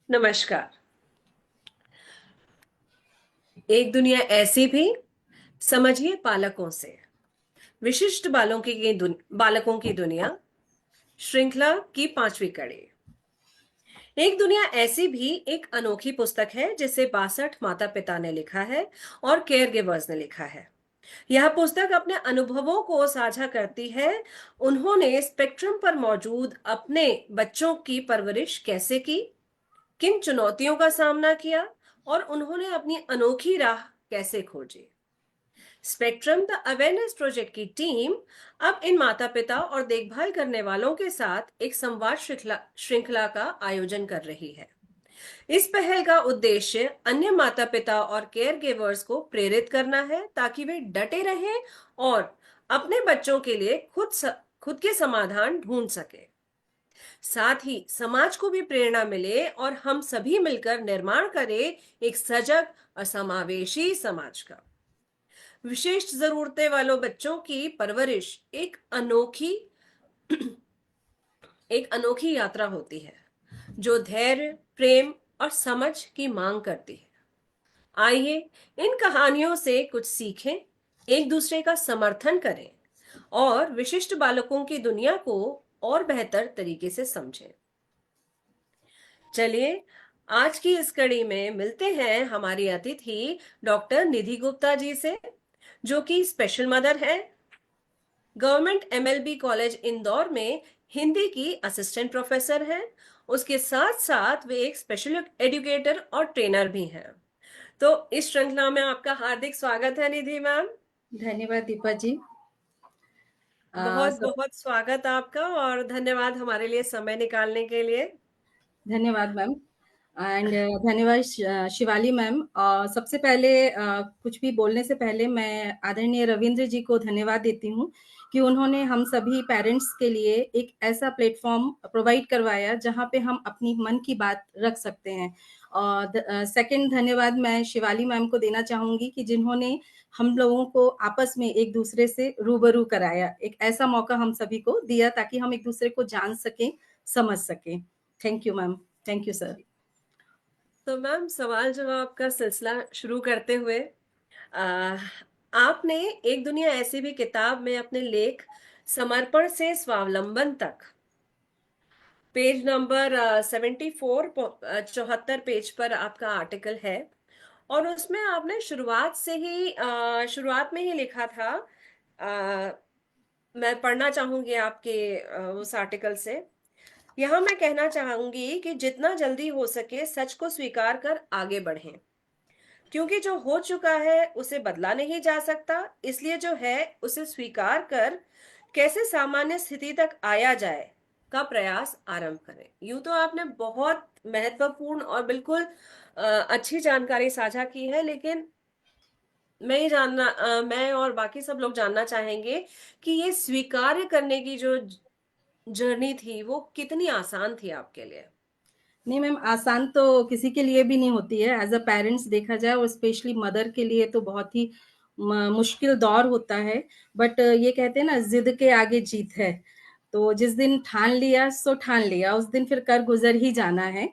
नमस्कार। एक दुनिया ऐसी भी, समझिए पालकों से विशिष्ट बालकों की दुनिया श्रृंखला की पांचवी कड़ी। एक दुनिया ऐसी भी एक अनोखी पुस्तक है जिसे 62 माता पिता ने लिखा है और केयर गिवर्स ने लिखा है। यह पुस्तक अपने अनुभवों को साझा करती है। उन्होंने स्पेक्ट्रम पर मौजूद अपने बच्चों की परवरिश कैसे की, किन चुनौतियों का सामना किया और उन्होंने अपनी अनोखी राह कैसे खोजी। स्पेक्ट्रम द अवेयरनेस प्रोजेक्ट की टीम अब इन माता पिता और देखभाल करने वालों के साथ एक संवाद श्रृंखला श्रृंखला का आयोजन कर रही है। इस पहल का उद्देश्य अन्य माता पिता और केयर गिवर्स को प्रेरित करना है ताकि वे डटे रहें और अपने बच्चों के लिए खुद के समाधान ढूंढ सके। साथ ही समाज को भी प्रेरणा मिले और हम सभी मिलकर निर्माण करें एक सजग और समावेशी समाज का। विशेष जरूरतें वालों बच्चों की परवरिश एक अनोखी यात्रा होती है जो धैर्य, प्रेम और समझ की मांग करती है। आइए इन कहानियों से कुछ सीखें, एक दूसरे का समर्थन करें और विशिष्ट बालकों की दुनिया को और बेहतर तरीके से समझें। चलिए आज की इस कड़ी में मिलते हैं हमारी अतिथि डॉक्टर निधि गुप्ता जी से, जो कि स्पेशल मदर है, गवर्नमेंट एमएलबी कॉलेज इंदौर में हिंदी की असिस्टेंट प्रोफेसर हैं। उसके साथ साथ वे एक स्पेशल एजुकेटर और ट्रेनर भी हैं। तो इस श्रृंखला में आपका हार्दिक स्वागत है निधि मैम। धन्यवाद दीपा जी। बहुत सब बहुत स्वागत आपका और धन्यवाद हमारे लिए समय निकालने के लिए। धन्यवाद मैम एंड धन्यवाद शिवाली मैम। सबसे पहले कुछ भी बोलने से पहले मैं आदरणीय रविंद्र जी को धन्यवाद देती हूँ कि उन्होंने हम सभी पेरेंट्स के लिए एक ऐसा प्लेटफॉर्म प्रोवाइड करवाया जहाँ पे हम अपनी मन की बात रख सकते हैं। और सेकंड धन्यवाद मैं शिवाली मैम को देना चाहूँगी कि जिन्होंने हम लोगों को आपस में एक दूसरे से रूबरू कराया, एक ऐसा मौका हम सभी को दिया ताकि हम एक दूसरे को जान सकें, समझ सकें। Thank you ma'am. Thank you sir. तो मैम सवाल जवाब का सिलसिला शुरू करते हुए, आ, आपने एक दुनिया ऐसी भी किताब में अपने लेख समर्पण से स्वावलंबन तक, पेज नंबर 74, 74 पेज पर आपका आर्टिकल है और उसमें आपने शुरुआत में ही लिखा था। आ, मैं पढ़ना चाहूंगी आपके उस आर्टिकल से। यहाँ मैं कहना चाहूंगी कि जितना जल्दी हो सके सच को स्वीकार कर आगे बढ़ें, क्योंकि जो हो चुका है उसे बदला नहीं जा सकता। इसलिए जो है उसे स्वीकार कर कैसे सामान्य स्थिति तक आया जाए का प्रयास आरंभ करें। यूं तो आपने बहुत महत्वपूर्ण और बिल्कुल अच्छी जानकारी साझा की है, लेकिन मैं और बाकी सब लोग जानना चाहेंगे कि ये स्वीकार्य करने की जो जर्नी थी वो कितनी आसान थी आपके लिए। नहीं मैम, आसान तो किसी के लिए भी नहीं होती है। एज अ पेरेंट्स देखा जाए और स्पेशली मदर के लिए तो बहुत ही मुश्किल दौर होता है। बट ये कहते हैं ना, जिद के आगे जीत है। तो जिस दिन ठान लिया सो ठान लिया, उस दिन फिर कर गुजर ही जाना है।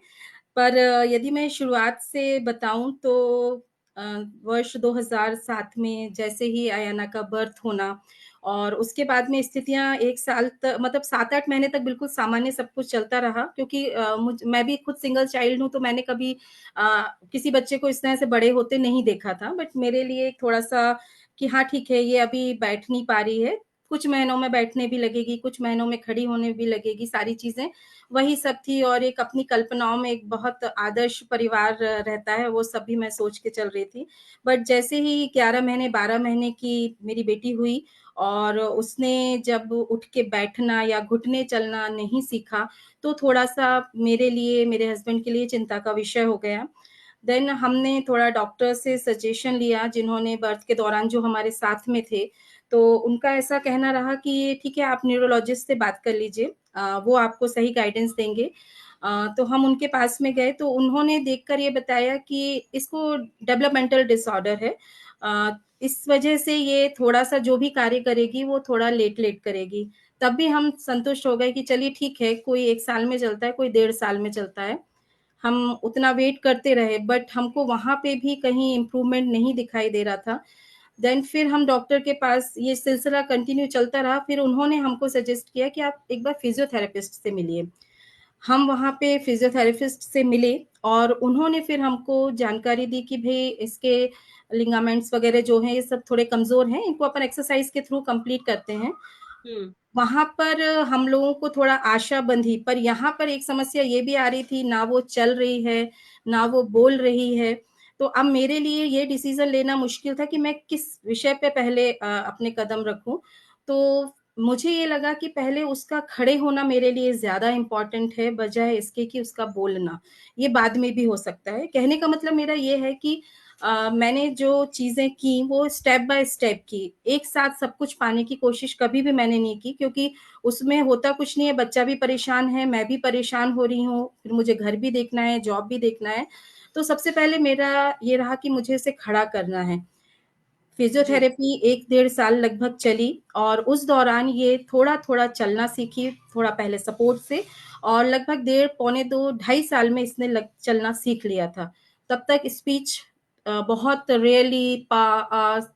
पर यदि मैं शुरुआत से बताऊं तो अ, वर्ष 2007 में जैसे ही अयाना का बर्थ होना और उसके बाद में स्थितियां एक साल तक, मतलब 7-8 महीने तक बिल्कुल सामान्य सब कुछ चलता रहा, क्योंकि मैं भी खुद सिंगल चाइल्ड हूँ, तो मैंने कभी किसी बच्चे को इस तरह से बड़े होते नहीं देखा था। बट मेरे लिए थोड़ा सा कि हाँ ठीक है, ये अभी बैठ नहीं पा रही है, कुछ महीनों में बैठने भी लगेगी, कुछ महीनों में खड़ी होने भी लगेगी, सारी चीजें वही सब थी। और एक अपनी कल्पनाओं में एक बहुत आदर्श परिवार रहता है, वो सब भी मैं सोच के चल रही थी। बट जैसे ही 11 महीने 12 महीने की मेरी बेटी हुई और उसने जब उठ के बैठना या घुटने चलना नहीं सीखा, तो थोड़ा सा मेरे लिए, मेरे हस्बैंड के लिए चिंता का विषय हो गया। देन हमने थोड़ा डॉक्टर से सजेशन लिया, जिन्होंने बर्थ के दौरान जो हमारे साथ में थे। तो उनका ऐसा कहना रहा कि ठीक है, आप न्यूरोलॉजिस्ट से बात कर लीजिए, वो आपको सही गाइडेंस देंगे। तो हम उनके पास में गए तो उन्होंने देखकर ये बताया कि इसको डेवलपमेंटल डिसऑर्डर है। इस वजह से ये थोड़ा-सा जो भी कार्य करेगी वो थोड़ा लेट-लेट करेगी। तब भी हम संतुष्ट हो गए कि चलिए ठीक है, कोई 1 साल में चलता है, कोई 1.5 साल में चलता है। हम उतना वेट करते रहे, बट हमको वहाँ पे भी कहीं इम्प्रूवमेंट नहीं दिखाई दे रहा था। देन फिर हम डॉक्टर के पास, ये सिलसिला कंटिन्यू चलता रहा, फिर उन्होंने हमको सजेस्ट किया कि आप एक बार फिजियोथेरेपिस्ट से मिलिए। हम वहाँ पे फिजियोथेरेपिस्ट से मिले और उन्होंने फिर हमको जानकारी दी कि भई इसके लिगामेंट्स वगैरह जो हैं ये सब थोड़े कमज़ोर हैं, इनको अपन एक्सरसाइज़ के थ्रू कंप्लीट करते हैं। हम्म। वहाँ पर हम लोगों को थोड़ा आशा बंधी, पर यहाँ पर एक समस्या ये भी आ रही थी, ना वो चल रही है, ना वो बोल रही है। तो अब मेरे लिए ये डिसीज़न लेना मुश्किल था कि मैं किस विषय पे पहले अपने कदम रखूँ। तो मुझे ये लगा कि पहले उसका खड़े होना मेरे लिए ज़्यादा इम्पोर्टेंट है, बजाए इसके कि उसका बोलना। ये बाद में भी हो सकता है। कहने का मतलब मेरा ये है कि मैंने जो चीज़ें की वो स्टेप बाय स्टेप की। एक साथ सब कुछ पाने की कोशिश कभी भी मैंने नहीं की, क्योंकि उसमें होता कुछ नहीं है, बच्चा भी परेशान है, मैं भी परेशान हो रही हूँ, फिर मुझे घर भी देखना है, जॉब भी देखना है। तो सबसे पहले मेरा ये रहा कि मुझे इसे खड़ा करना है। जी। फिजियोथेरेपी 1 डेढ़ साल लगभग चली और उस दौरान ये थोड़ा-थोड़ा चलना सीखी, थोड़ा पहले सपोर्ट से, और लगभग डेढ़ पौने 2 ढाई साल में इसने लग चलना सीख लिया था। तब तक स्पीच बहुत रेयरली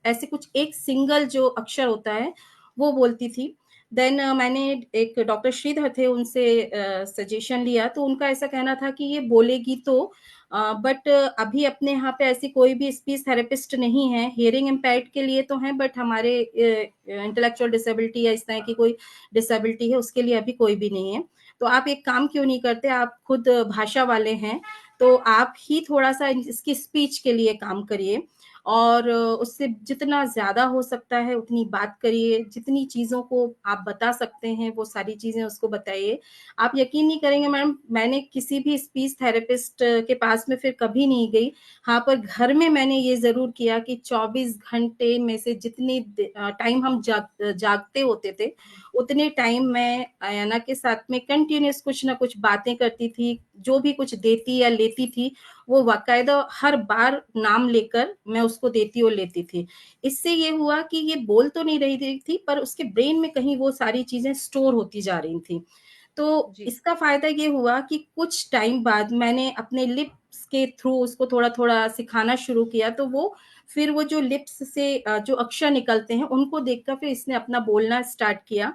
ऐसे कुछ एक सिंगल जो अक्षर होता है, वो बोलती थी। देन मैंने एक डॉक्टर श्रीधर थे, उनसे सजेशन लिया, तो उनका ऐसा कहना था कि ये बोलेगी तो, बट अभी अपने यहाँ पे ऐसी कोई भी स्पीच थेरेपिस्ट नहीं है। हियरिंग इम्पेयर्ड के लिए तो हैं, बट हमारे इंटेलेक्चुअल डिसेबिलिटी या इस तरह की कोई डिसेबिलिटी है उसके लिए अभी कोई भी नहीं है। तो आप एक काम क्यों नहीं करते, आप खुद भाषा वाले हैं, तो आप ही थोड़ा-सा इसकी स्पीच के लिए काम करिए और उससे जितना ज़्यादा हो सकता है उतनी बात करिए, जितनी चीज़ों को आप बता सकते हैं वो सारी चीज़ें उसको बताइए। आप यकीन नहीं करेंगे मैडम, मैंने किसी भी स्पीच थेरेपिस्ट के पास में फिर कभी नहीं गई। हाँ, पर घर में मैंने ये ज़रूर किया कि 24 घंटे में से जितनी टाइम हम जागते होते थे, उतने टाइम मैं अयाना के साथ में कंटिन्यूअस कुछ ना कुछ बातें करती थी। जो भी कुछ देती या लेती थी, वो बाकायदा हर बार नाम लेकर मैं उसको देती और लेती थी। इससे ये हुआ कि ये बोल तो नहीं रही थी, पर उसके ब्रेन में कहीं वो सारी चीज़ें स्टोर होती जा रही थी। तो जी। इसका फ़ायदा ये हुआ कि कुछ टाइम बाद मैंने अपने लिप्स के थ्रू उसको थोड़ा-थोड़ा सिखाना शुरू किया, तो वो फिर वो जो लिप्स से जो अक्षर निकलते हैं, उनको देखकर फिर इसने अपना बोलना स्टार्ट किया।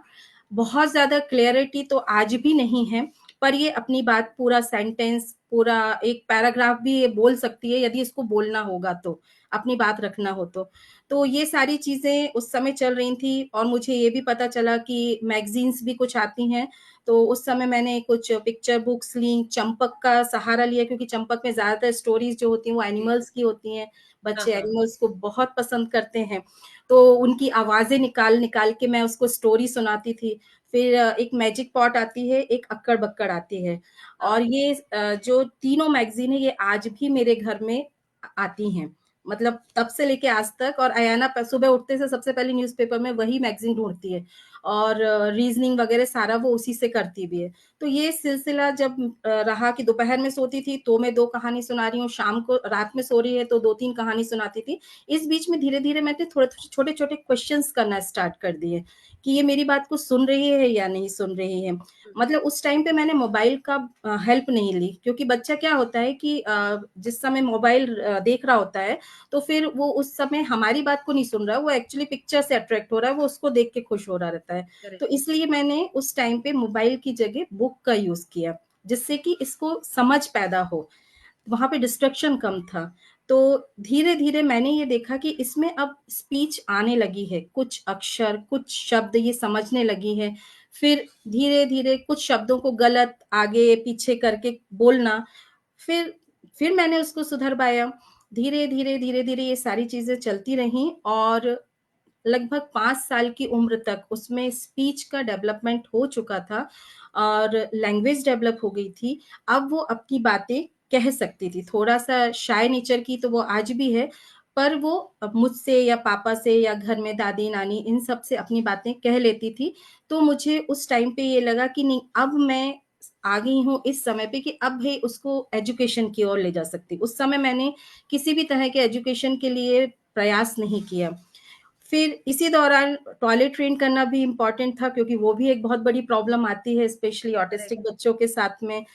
बहुत ज़्यादा क्लैरिटी तो आज भी नहीं है, पर ये अपनी बात पूरा सेंटेंस, पूरा एक पैराग्राफ भी ये बोल सकती है यदि इसको बोलना होगा तो, अपनी बात रखना हो तो। तो ये सारी चीज़ें उस समय चल रही थी और मुझे ये भी पता चला कि मैगज़ीन्स भी कुछ आती हैं, तो उस समय मैंने कुछ पिक्चर बुक्स लीं, चंपक का सहारा लिया, क्योंकि चंपक में ज़्यादातर स्टोरीज़ जो होती हैं वो जी। एनिमल्स की होती हैं। हाँ, बच्चे हाँ। एनिमल्स को बहुत पसंद करते हैं, तो उनकी आवाज़ें निकाल-निकाल के मैं उसको स्टोरी सुनाती थी। फिर एक मैजिक पॉट आती है, एक अक्कड़-बक्कड़ आती है, और हाँ। ये जो तीनों मैगज़ीन है ये आज भी मेरे घर में आती हैं। मतलब तब से लेके आज तक, और अयाना सुबह उठते से सबसे पहले न्यूज़पेपर में वही मैगज़ीन ढूँढती है और रीज़निंग वग़ैरह सारा वो उसी से करती भी है। तो ये सिलसिला जब रहा कि दोपहर में सोती थी तो मैं 2 कहानी सुना रही हूँ, शाम को रात में सो रही है तो 2-3 कहानी सुनाती थी। इस बीच में धीरे-धीरे मैंने थोड़े छोटे-छोटे क्वेश्चन्स करना स्टार्ट कर दिए कि ये मेरी बात को सुन रही है या नहीं सुन रही है। हुँ। मतलब उस टाइम पे मैंने मोबाइल का हेल्प नहीं ली, क्योंकि बच्चा क्या होता है कि जिस समय मोबाइल देख रहा होता है, तो फिर वो उस समय हमारी बात को नहीं सुन रहा है, वो एक्चुअली पिक्चर से अट्रैक्ट हो रहा है, वो उसको देख के खुश हो रहा रहता है। तो करेक्ट। इसलिए मैंने उस टाइम पे मोबाइल की जगह बुक का यूज़ किया, जिससे कि इसको समझ पैदा हो। वहाँ पे डिस्ट्रैक्शन कम था। तो धीरे-धीरे मैंने ये देखा कि इसमें अब स्पीच आने लगी है, कुछ अक्षर, कुछ शब्द ये समझने लगी है। फिर धीरे-धीरे कुछ शब्दों को गलत आगे-पीछे करके बोलना, फिर फिर मैंने उसको सुधर पाया। धीरे-धीरे, धीरे-धीरे ये सारी चीज़ें चलती रहीं और लगभग 5 साल की उम्र तक उसमें स्पीच का डेवलपमेंट हो चुका था और लैंग्वेज डेवलप हो गई थी। अब वो अपनी बातें कह सकती थी। थोड़ा-सा शाय नेचर की तो वो आज भी है, पर वो अब मुझसे या पापा से या घर में दादी-नानी इन सब से अपनी बातें कह लेती थी। तो मुझे उस टाइम पे ये लगा कि नहीं, अब मैं आ गई हूँ इस समय पे कि अब भई उसको एजुकेशन की ओर ले जा सकती हूँ। उस समय मैंने किसी भी तरह के एजुकेशन के लिए प्रयास नहीं किया। फिर इसी दौरान टॉयलेट ट्रेन करना भी इम्पोर्टेंट था, क्योंकि वो भी एक बहुत बड़ी प्रॉब्लम आती है स्पेशली ऑटिस्टिक करेक्ट। बच्चों के साथ में।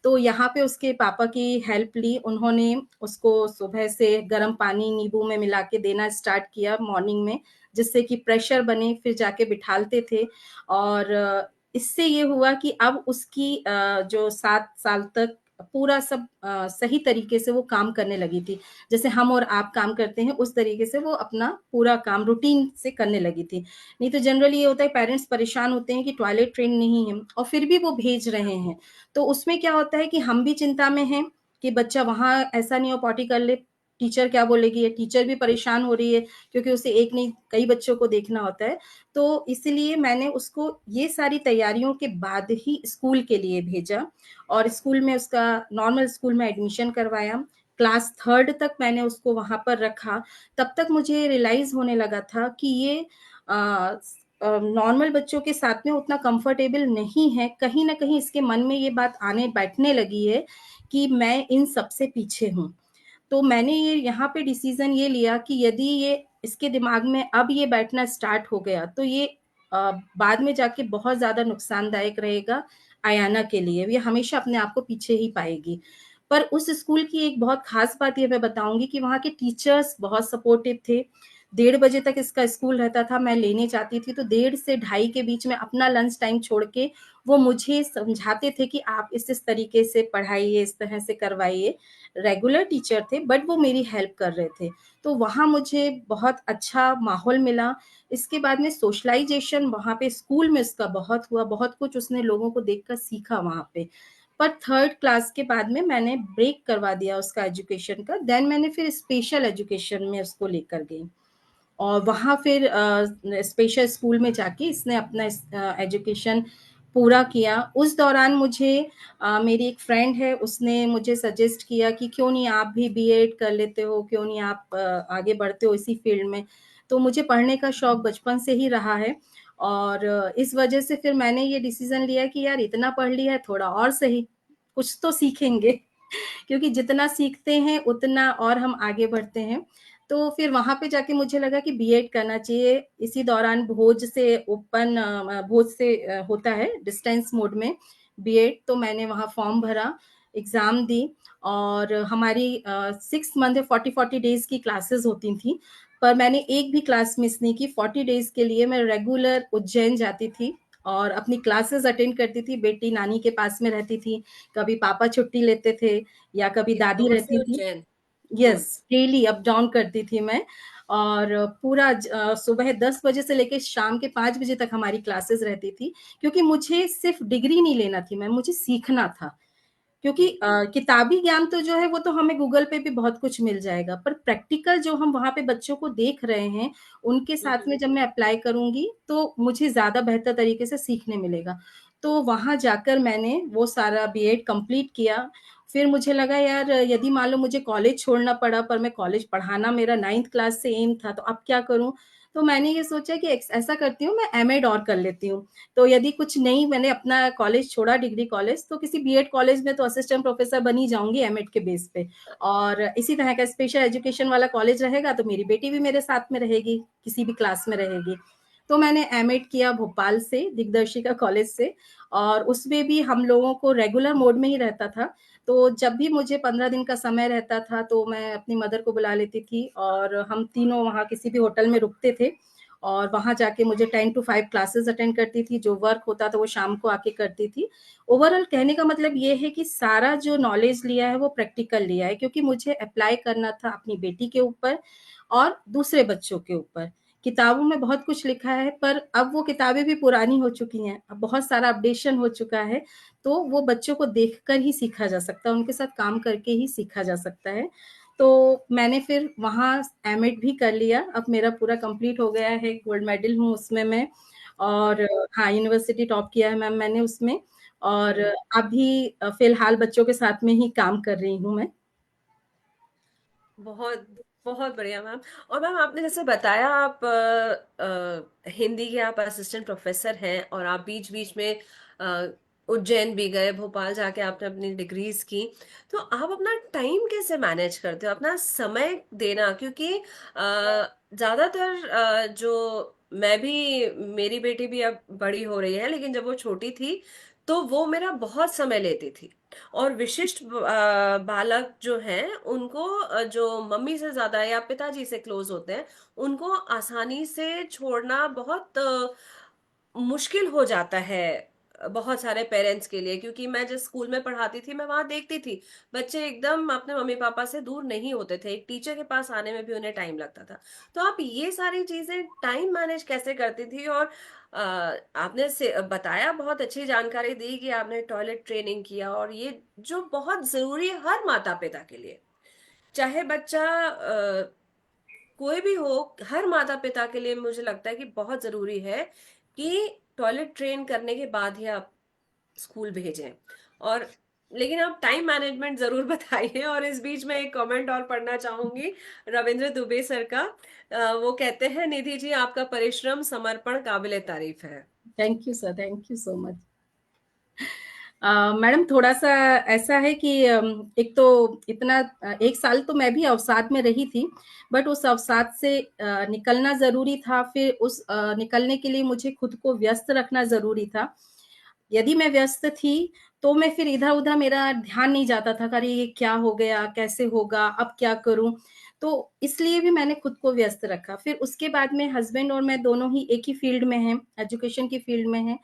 तो यहाँ पे उसके पापा की हेल्प ली। उन्होंने उसको सुबह से गर्म पानी नींबू में मिला के देना स्टार्ट किया मॉर्निंग में, जिससे कि प्रेशर बने, फिर जाके बिठालते थे। और इससे ये हुआ कि अब उसकी जो 7 साल तक पूरा सब सही तरीके से वो काम करने लगी थी। जैसे हम और आप काम करते हैं, उस तरीके से वो अपना पूरा काम रूटीन से करने लगी थी। नहीं तो जनरली ये होता है, पेरेंट्स परेशान होते हैं कि टॉयलेट ट्रेन नहीं है और फिर भी वो भेज रहे हैं। तो उसमें क्या होता है कि हम भी चिंता में हैं कि बच्चा वहाँ ऐसा नहीं हो पॉटी कर ले, टीचर क्या बोलेगी, टीचर भी परेशान हो रही है क्योंकि उसे एक नहीं कई बच्चों को देखना होता है। तो इसलिए मैंने उसको ये सारी तैयारियों के बाद ही स्कूल के लिए भेजा और स्कूल में उसका नॉर्मल स्कूल में एडमिशन करवाया। क्लास 3rd तक मैंने उसको वहां पर रखा। तब तक मुझे रियलाइज होने लगा था कि ये नॉर्मल बच्चों के साथ में उतना कंफर्टेबल नहीं है। कहीं ना कहीं इसके मन में ये बात आने बैठने लगी है कि मैं इन सबसे पीछे हूँ। तो मैंने ये यहाँ पे डिसीजन ये लिया कि यदि ये इसके दिमाग में अब ये बैठना स्टार्ट हो गया तो ये बाद में जाके बहुत ज्यादा नुकसानदायक रहेगा आयाना के लिए। ये हमेशा अपने आप को पीछे ही पाएगी। पर उस स्कूल की एक बहुत खास बात ये मैं बताऊंगी कि वहाँ के टीचर्स बहुत सपोर्टिव थे। 1:30 बजे तक इसका स्कूल रहता था, मैं लेने जाती थी तो 1:30 से 2:30 के बीच में अपना लंच टाइम छोड़ के वो मुझे समझाते थे कि आप इस तरीके से पढ़ाइए, इस तरह से करवाइए। रेगुलर टीचर थे बट वो मेरी हेल्प कर रहे थे। तो वहाँ मुझे बहुत अच्छा माहौल मिला। इसके बाद में सोशलाइजेशन वहाँ पे स्कूल में उसका बहुत हुआ, बहुत कुछ उसने लोगों को देखकर सीखा वहाँ पे। पर 3rd क्लास के बाद में मैंने ब्रेक करवा दिया उसका एजुकेशन का। देन मैंने फिर स्पेशल एजुकेशन में उसको लेकर गई और वहाँ फिर स्पेशल स्कूल में जाके इसने अपना एजुकेशन पूरा किया। उस दौरान मुझे मेरी एक फ्रेंड है, उसने मुझे सजेस्ट किया कि क्यों नहीं आप भी बीएड कर लेते हो, क्यों नहीं आप आगे बढ़ते हो इसी फील्ड में। तो मुझे पढ़ने का शौक बचपन से ही रहा है और इस वजह से फिर मैंने ये डिसीजन लिया कि यार इतना पढ़ लिया है, थोड़ा और सही कुछ तो सीखेंगे क्योंकि जितना सीखते हैं उतना और हम आगे बढ़ते हैं। तो फिर वहां पे जाके मुझे लगा कि बीएड करना चाहिए। इसी दौरान भोज से होता है डिस्टेंस मोड में बीएड। तो मैंने वहां फॉर्म भरा, एग्जाम दी और हमारी 6 मंथ 40-40 डेज की क्लासेस होती थी। पर मैंने एक भी क्लास मिस नहीं की। 40 डेज के लिए मैं रेगुलर उज्जैन जाती थी और अपनी क्लासेस अटेंड करती थी। बेटी नानी के पास में रहती थी, कभी पापा छुट्टी लेते थे या कभी दादी इंदौर से रहती थी। उज्जैन। यस, हम्म। डेली अप डाउन करती थी मैं। और पूरा सुबह 10 बजे से लेकर शाम के 5 बजे तक हमारी क्लासेस रहती थी क्योंकि मुझे सिर्फ डिग्री नहीं लेना थी, मैं मुझे सीखना था। क्योंकि जी। किताबी ज्ञान तो जो है वो तो हमें गूगल पे भी बहुत कुछ मिल जाएगा, पर प्रैक्टिकल जो हम वहां पे बच्चों को देख रहे हैं उनके साथ हम्म। में जब मैं अप्लाई करूंगी तो मुझे ज्यादा बेहतर तरीके से सीखने मिलेगा। तो वहां जाकर मैंने वो सारा बीएड कंप्लीट किया। फिर मुझे लगा यार यदि मान लो मुझे कॉलेज छोड़ना पड़ा, पर मैं कॉलेज पढ़ाना मेरा 9th क्लास से एम था, तो अब क्या करूं। तो मैंने ये सोचा कि ऐसा करती हूँ मैं एमएड और कर लेती हूँ। तो यदि कुछ नहीं, मैंने अपना कॉलेज छोड़ा डिग्री कॉलेज, तो किसी बीएड कॉलेज में तो असिस्टेंट प्रोफेसर बनी जाऊंगी एमएड के बेस पे। और इसी तरह का स्पेशल एजुकेशन वाला कॉलेज रहेगा तो मेरी बेटी भी मेरे साथ में रहेगी, किसी भी क्लास में रहेगी। तो मैंने एमएड किया भोपाल से, दिग्दर्शिका कॉलेज से। और उसमें भी हम लोगों को रेगुलर मोड में ही रहता था। तो जब भी मुझे 15 दिन का समय रहता था तो मैं अपनी मदर को बुला लेती थी और हम तीनों वहाँ किसी भी होटल में रुकते थे और वहां जाके मुझे 10 to 5 क्लासेस अटेंड करती थी। जो वर्क होता था वो शाम को आके करती थी। ओवरऑल कहने का मतलब ये है कि सारा जो नॉलेज लिया है वो प्रैक्टिकल लिया है, क्योंकि मुझे अप्लाई करना था अपनी बेटी के ऊपर और दूसरे बच्चों के ऊपर। किताबों में बहुत कुछ लिखा है पर अब वो किताबें भी पुरानी हो चुकी हैं, अब बहुत सारा अपडेशन हो चुका है। तो वो बच्चों को देखकर ही सीखा जा सकता है, उनके साथ काम करके ही सीखा जा सकता है। तो मैंने फिर वहाँ एमएड भी कर लिया, अब मेरा पूरा कंप्लीट हो गया है, गोल्ड मेडल हूँ उसमें मैं। और हाँ, यूनिवर्सिटी टॉप किया है मैम मैंने उसमें। और अभी फिलहाल बच्चों के साथ में ही काम कर रही हूँ मैं। बहुत बहुत बढ़िया मैम। और मैम आपने जैसे बताया आप हिंदी के आप असिस्टेंट प्रोफेसर हैं और आप बीच बीच में अ, उज्जैन भी गए, भोपाल जाके आपने अपनी डिग्रीज की। तो आप अपना टाइम कैसे मैनेज करते हो, अपना समय देना? क्योंकि ज्यादातर जो मैं भी, मेरी बेटी भी अब बड़ी हो रही है, लेकिन जब वो छोटी थी तो वो मेरा बहुत समय लेती थी। और विशिष्ट बालक जो हैं उनको जो मम्मी से ज्यादा या पिताजी से क्लोज होते हैं, उनको आसानी से छोड़ना बहुत मुश्किल हो जाता है बहुत सारे पेरेंट्स के लिए। क्योंकि मैं जिस स्कूल में पढ़ाती थी, मैं वहां देखती थी बच्चे एकदम अपने मम्मी पापा से दूर नहीं होते थे, एक टीचर के पास आने में भी उन्हें टाइम लगता था। तो आप ये सारी चीजें टाइम मैनेज कैसे करती थी? और आपने से बताया, बहुत अच्छी जानकारी दी कि आपने टॉयलेट ट्रेनिंग किया, और ये जो बहुत जरूरी है हर माता पिता के लिए, चाहे बच्चा कोई भी हो, हर माता पिता के लिए मुझे लगता है कि बहुत जरूरी है कि टॉयलेट ट्रेन करने के बाद ही आप स्कूल भेजें। और लेकिन आप टाइम मैनेजमेंट जरूर बताइए। और इस बीच में एक कमेंट और पढ़ना चाहूंगी रविंद्र दुबे सर का। वो कहते हैं, निधि जी आपका परिश्रम समर्पण काबिले तारीफ है। Thank you sir, thank you so much. Madam थोड़ा-सा ऐसा है कि एक तो इतना 1 साल तो मैं भी अवसाद में रही थी, बट उस अवसाद से निकलना ज़रूरी था, फिर उस निकलने के लिए मुझे खुद को व्यस्त रखना ज़रूरी था। यदि मैं व्यस्त थी, तो मैं फिर इधर-उधर मेरा ध्यान नहीं जाता था कि अरे ये क्या हो गया? कैसे होगा? अब क्या करूँ? तो इसलिए भी मैंने खुद को व्यस्त रखा। फिर उसके बाद में हस्बैंड और मैं दोनों ही एक ही फ़ील्ड में हैं, एजुकेशन की फ़ील्ड में हैं,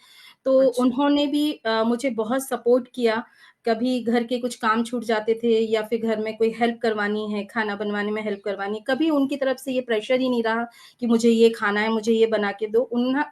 तो अच्छा। उन्होंने भी मुझे बहुत सपोर्ट किया। कभी घर के कुछ काम छूट जाते थे या फिर घर में कोई हेल्प करवानी है, खाना बनवाने में हेल्प करवानी, कभी उनकी तरफ से ये प्रेशर ही नहीं रहा कि मुझे ये खाना है, मुझे ये बना के दो।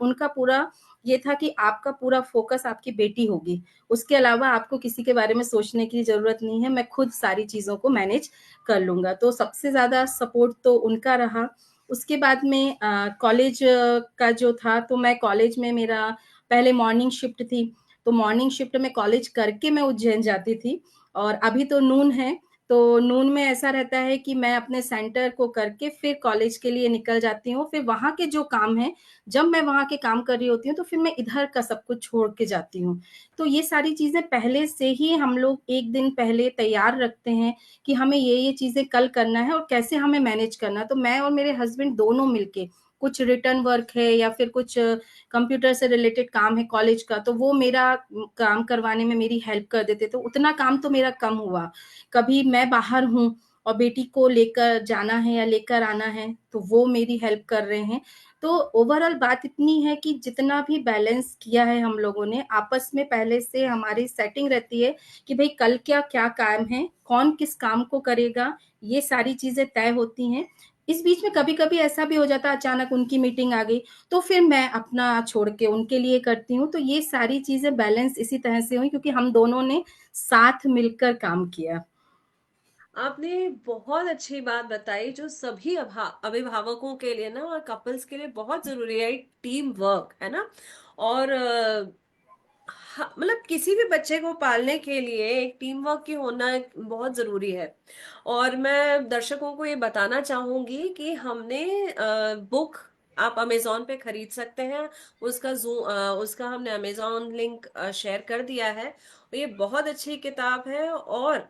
उनका पूरा ये था कि आपका पूरा फ़ोकस आपकी बेटी होगी, उसके अलावा आपको किसी के बारे में सोचने की ज़रूरत नहीं है, मैं खुद सारी चीज़ों को मैनेज कर लूँगा। तो सबसे ज़्यादा सपोर्ट तो उनका रहा। उसके बाद में कॉलेज का जो था, तो मैं कॉलेज में मेरा पहले मॉर्निंग शिफ्ट थी, तो मॉर्निंग शिफ्ट में कॉलेज करके मैं उज्जैन जाती थी और अभी तो नून है, तो नून में ऐसा रहता है कि मैं अपने सेंटर को करके फिर कॉलेज के लिए निकल जाती हूँ। फिर वहाँ के जो काम हैं, जब मैं वहाँ के काम कर रही होती हूँ, तो फिर मैं इधर का सब कुछ छोड़ के जाती हूँ। तो ये सारी चीज़ें पहले से ही हम लोग 1 दिन पहले तैयार रखते हैं कि हमें ये चीज़ें कल करना है और कैसे हमें मैनेज करना है। तो मैं और मेरे हस्बैंड दोनों मिलके, कुछ रिटर्न वर्क है या फिर कुछ कंप्यूटर से रिलेटेड काम है कॉलेज का, तो वो मेरा काम करवाने में मेरी हेल्प कर देते, तो उतना काम तो मेरा कम हुआ। कभी मैं बाहर हूँ और बेटी को लेकर जाना है या लेकर आना है, तो वो मेरी हेल्प कर रहे हैं। तो ओवरऑल बात इतनी है कि जितना भी बैलेंस किया है हम लोगों ने, आपस में पहले से हमारी सेटिंग रहती है कि भई कल क्या काम है, कौन किस काम को करेगा, ये सारी चीज़ें तय होती हैं। इस बीच में कभी-कभी ऐसा भी हो जाता है अचानक उनकी मीटिंग आ गई, तो फिर मैं अपना छोड़ के उनके लिए करती हूँ। तो ये सारी चीज़ें बैलेंस इसी तरह से हुई क्योंकि हम दोनों ने साथ मिलकर काम किया। आपने बहुत अच्छी बात बताई, जो सभी अभिभावकों के लिए ना और कपल्स के लिए बहुत जरूरी है, एक टीम वर्क है ना। और मतलब किसी भी बच्चे को पालने के लिए एक टीम वर्क की होना बहुत जरूरी है। और मैं दर्शकों को ये बताना चाहूंगी कि हमने बुक आप अमेजोन पे खरीद सकते हैं। उसका हमने अमेजोन लिंक शेयर कर दिया है। और ये बहुत अच्छी किताब है, और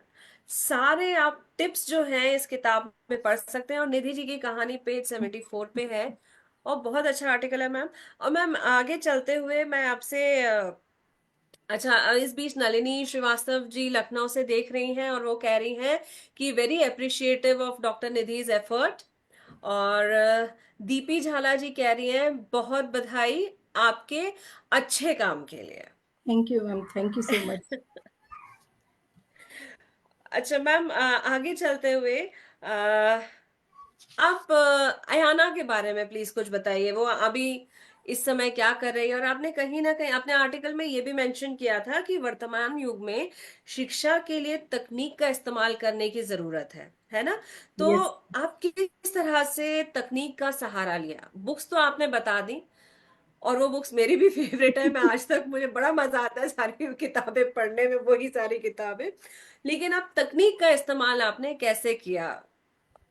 सारे आप टिप्स जो हैं इस किताब में पढ़ सकते हैं। और निधि जी की कहानी पेज 74 पे है, और बहुत अच्छा आर्टिकल है मैम। और मैम आगे चलते हुए मैं आपसे अच्छा, इस बीच नलिनी श्रीवास्तव जी लखनऊ से देख रही हैं, और वो कह रही हैं कि वेरी अप्रिशिएटिव ऑफ डॉक्टर निधिज एफर्ट। और दीपी झाला जी कह रही हैं, बहुत बधाई आपके अच्छे काम के लिए। Thank you ma'am, thank you so much. अच्छा मैम, आगे चलते हुए आप अयाना के बारे में प्लीज कुछ बताइए। वो अभी इस समय क्या कर रही है? और आपने कहीं ना कहीं अपने आर्टिकल में ये भी मेंशन किया था कि वर्तमान युग में शिक्षा के लिए तकनीक का इस्तेमाल करने की जरूरत है ना? तो यस। आप किस तरह से तकनीक का सहारा लिया? बुक्स तो आपने बता दी, और वो बुक्स मेरी भी फेवरेट है। मैं आज तक, मुझे बड़ा मजा आता है सारी किताबें पढ़ने में, वही सारी किताबें। लेकिन अब तकनीक का इस्तेमाल आपने कैसे किया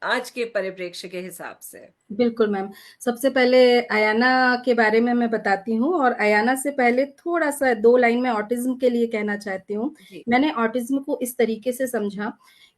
आज के परिप्रेक्ष्य के हिसाब से? बिल्कुल मैम। सबसे पहले अयाना के बारे में मैं बताती हूँ और अयाना से पहले थोड़ा-सा 2 लाइन मैं ऑटिज़्म के लिए कहना चाहती हूँ। जी। मैंने ऑटिज़्म को इस तरीके से समझा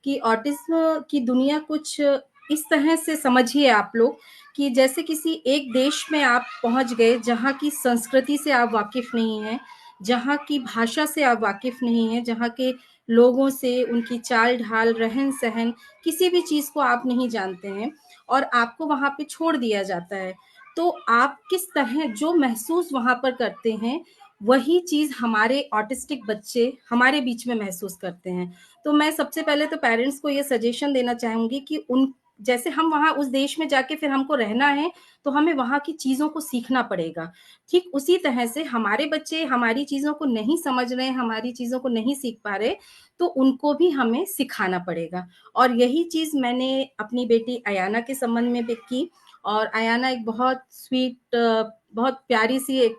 कि ऑटिज़्म की दुनिया कुछ इस तरह से समझिए आप लोग कि जैसे किसी एक देश में आप पहुँच गए, जहाँ की संस्कृति से आप वाकिफ़ नहीं हैं, जहाँ की भाषा से आप वाकिफ़ नहीं हैं, जहाँ के लोगों से, उनकी चाल-ढाल, रहन-सहन, किसी भी चीज़ को आप नहीं जानते हैं और आपको वहाँ पे छोड़ दिया जाता है। तो आप किस तरह जो महसूस वहाँ पर करते हैं, वही चीज़ हमारे ऑटिस्टिक बच्चे हमारे बीच में महसूस करते हैं। तो मैं सबसे पहले तो पेरेंट्स को ये सजेशन देना चाहूँगी कि उन जैसे हम वहाँ उस देश में जाके फिर हमको रहना है, तो हमें वहाँ की चीज़ों को सीखना पड़ेगा। ठीक उसी तरह से हमारे बच्चे हमारी चीज़ों को नहीं समझ रहे हैं, हमारी चीज़ों को नहीं सीख पा रहे, तो उनको भी हमें सिखाना पड़ेगा। और यही चीज़ मैंने अपनी बेटी अयाना के संबंध में भी की और अयाना एक बहुत स्वीट बहुत प्यारी-सी एक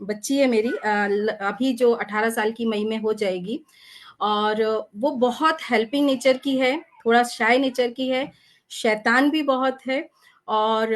बच्ची है मेरी अभी जो 18 साल की मई में हो जाएगी और वो बहुत हेल्पिंग नेचर की है, थोड़ा शाय नेचर की है, शैतान भी बहुत है और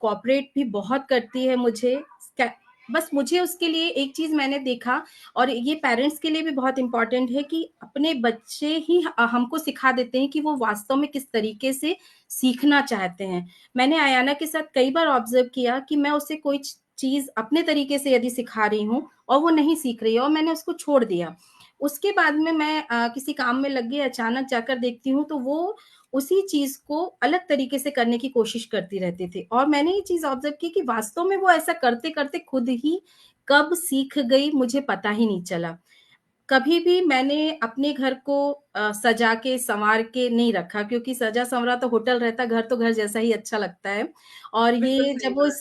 कोऑपरेट भी बहुत करती है मुझे। कै बस मुझे उसके लिए एक चीज़ मैंने देखा और ये पेरेंट्स के लिए भी बहुत इम्पोर्टेंट है कि अपने बच्चे ही हमको सिखा देते हैं कि वो वास्तव में किस तरीके से सीखना चाहते हैं। मैंने अयाना के साथ कई बार ऑब्ज़र्व किया कि मैं उसे कोई चीज़ अपने तरीके से यदि सिखा रही हूँ और वो नहीं सीख रही है और मैंने उसको छोड़ दिया। उसके बाद में मैं किसी काम में लग गई, अचानक जाकर देखती हूँ तो वो उसी चीज़ को अलग तरीके से करने की कोशिश करती रहती थी और मैंने ये चीज़ ऑब्ज़र्व की कि वास्तव में वो ऐसा करते-करते खुद ही कब सीख गई मुझे पता ही नहीं चला। कभी भी मैंने अपने घर को सजा के, सँवार के नहीं रखा क्योंकि सजा-संवरा तो होटल रहता, घर तो घर जैसा ही अच्छा लगता है। और बिल्कुल ये सही जब वो बात।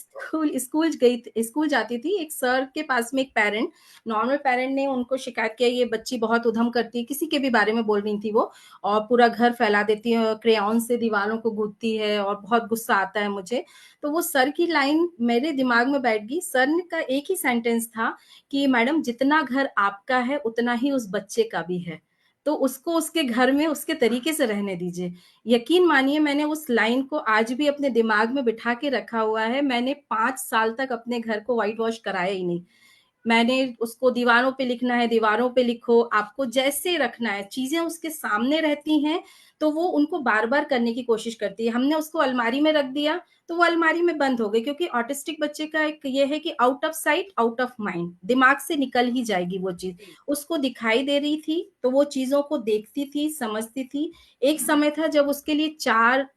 स्कूल जाती थी, एक सर के पास में एक पेरेंट, नॉर्मल पेरेंट ने उनको शिकायत किया, ये बच्ची बहुत उधम करती है, किसी के भी बारे में बोल रही थी वो और पूरा घर फैला देती है, क्रेयॉन से दीवारों को गूँथती है और बहुत गुस्सा आता है मुझे। तो वो सर की लाइन मेरे दिमाग में बैठ गई। सर ने का एक ही सेंटेंस था कि मैडम जितना घर आपका है उतना ही उस बच्चे का भी है। तो उसको उसके घर में उसके तरीके से रहने दीजिए। यकीन मानिए मैंने उस लाइन को आज भी अपने दिमाग में बिठा के रखा हुआ है। मैंने 5 साल तक अपने घर को व्हाइट वॉश कराया ही नहीं। मैंने उसको दीवारों पे लिखना है, दीवारों पे लिखो, आपको जैसे रखना है, चीज़ें उसके सामने रहती हैं, तो वो उनको बार-बार करने की कोशिश करती है। हमने उसको अलमारी में रख दिया, तो वो अलमारी में बंद हो गई क्योंकि ऑटिस्टिक बच्चे का एक ये है कि out of site, out of mind, दिमाग से निकल ही जाएगी वो चीज़। जी, उसको दिखाई दे रही थी, तो वो चीज़ों को देखती थी, समझती थी। एक समय था जब उसके लिए 4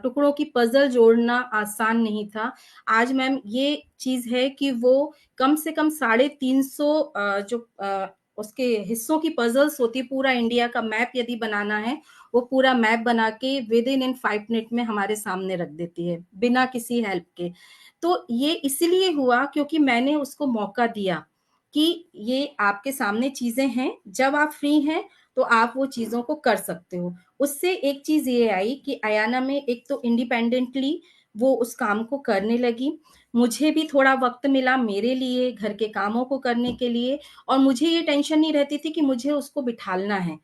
टुकड़ों की पज़ल जोड़ना आसान नहीं था। आज मैम ये चीज़ है कि वो कम से कम 350 उसके हिस्सों की पज़ल्स होती है, पूरा इंडिया का मैप यदि बनाना है, वो पूरा मैप बना के विदिन इन 5 मिनट में हमारे सामने रख देती है, बिना किसी हेल्प के। तो ये इसलिए हुआ क्योंकि मैंने उसको मौका दिया कि ये आपके सामने चीज़ें हैं, जब आप फ्री हैं, तो आप वो चीज़ों को कर सकते हो। उससे एक चीज़ ये आई कि अयाना में एक तो इंडिपेंडेंटली वो उस काम को करने लगी, मुझे भी थोड़ा वक़्त मिला मेरे लिए, घर के कामों को करने के लिए और मुझे ये टेंशन नहीं रहती थी कि मुझे उसको बिठालना है।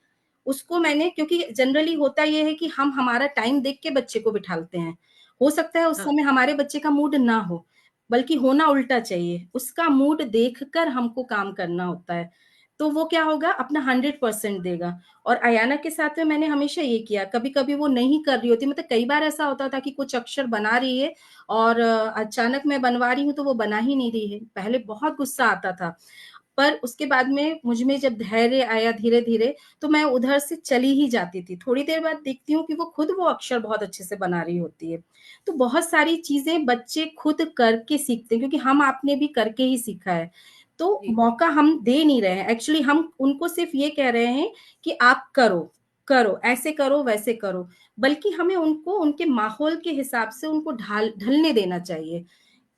उसको मैंने क्योंकि जनरली होता ये है कि हम हमारा टाइम देख के बच्चे को बिठालते हैं। हो सकता है उस हाँ, समय हमारे बच्चे का मूड ना हो, बल्कि होना उल्टा चाहिए। उसका मूड देखकर हमको काम करना होता है। तो वो क्या होगा अपना 100% देगा और अयाना के साथ में मैंने हमेशा ये किया, कभी-कभी वो नहीं कर रही होती मतलब कई बार ऐसा होता था कि कुछ अक्षर बना रही है और अचानक मैं बनवा रही हूँ तो वो बना ही नहीं रही है। पहले बहुत गुस्सा आता था, पर उसके बाद में मुझ में जब धैर्य आया धीरे-धीरे तो मैं उधर से चली ही जाती थी। थोड़ी देर बाद देखती हूँ कि वो खुद वो अक्षर बहुत अच्छे से बना रही होती है। तो बहुत सारी चीज़ें बच्चे खुद करके सीखते हैं क्योंकि हम आपने भी करके ही सीखा है। तो जी, मौका हम दे नहीं रहे हैं। एक्चुअली हम उनको सिर्फ़ ये कह रहे हैं कि आप करो, करो, ऐसे करो, वैसे करो। बल्कि हमें उनको उनके माहौल के हिसाब से उनको ढलने देना चाहिए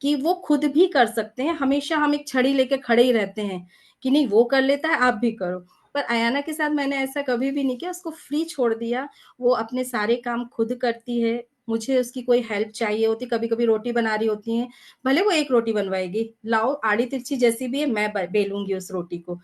कि वो खुद भी कर सकते हैं। हमेशा हम एक छड़ी लेके खड़े ही रहते हैं कि नहीं वो कर लेता है, आप भी करो। पर अयाना के साथ मैंने ऐसा कभी भी नहीं किया, उसको फ्री छोड़ दिया। वो अपने सारे काम खुद करती है। मुझे उसकी कोई हेल्प चाहिए होती, कभी-कभी रोटी बना रही होती हैं, भले वो 1 रोटी बनवाएगी, लाओ आड़ी-तिरछी जैसी भी है, मैं ब बेलूँगी उस रोटी को।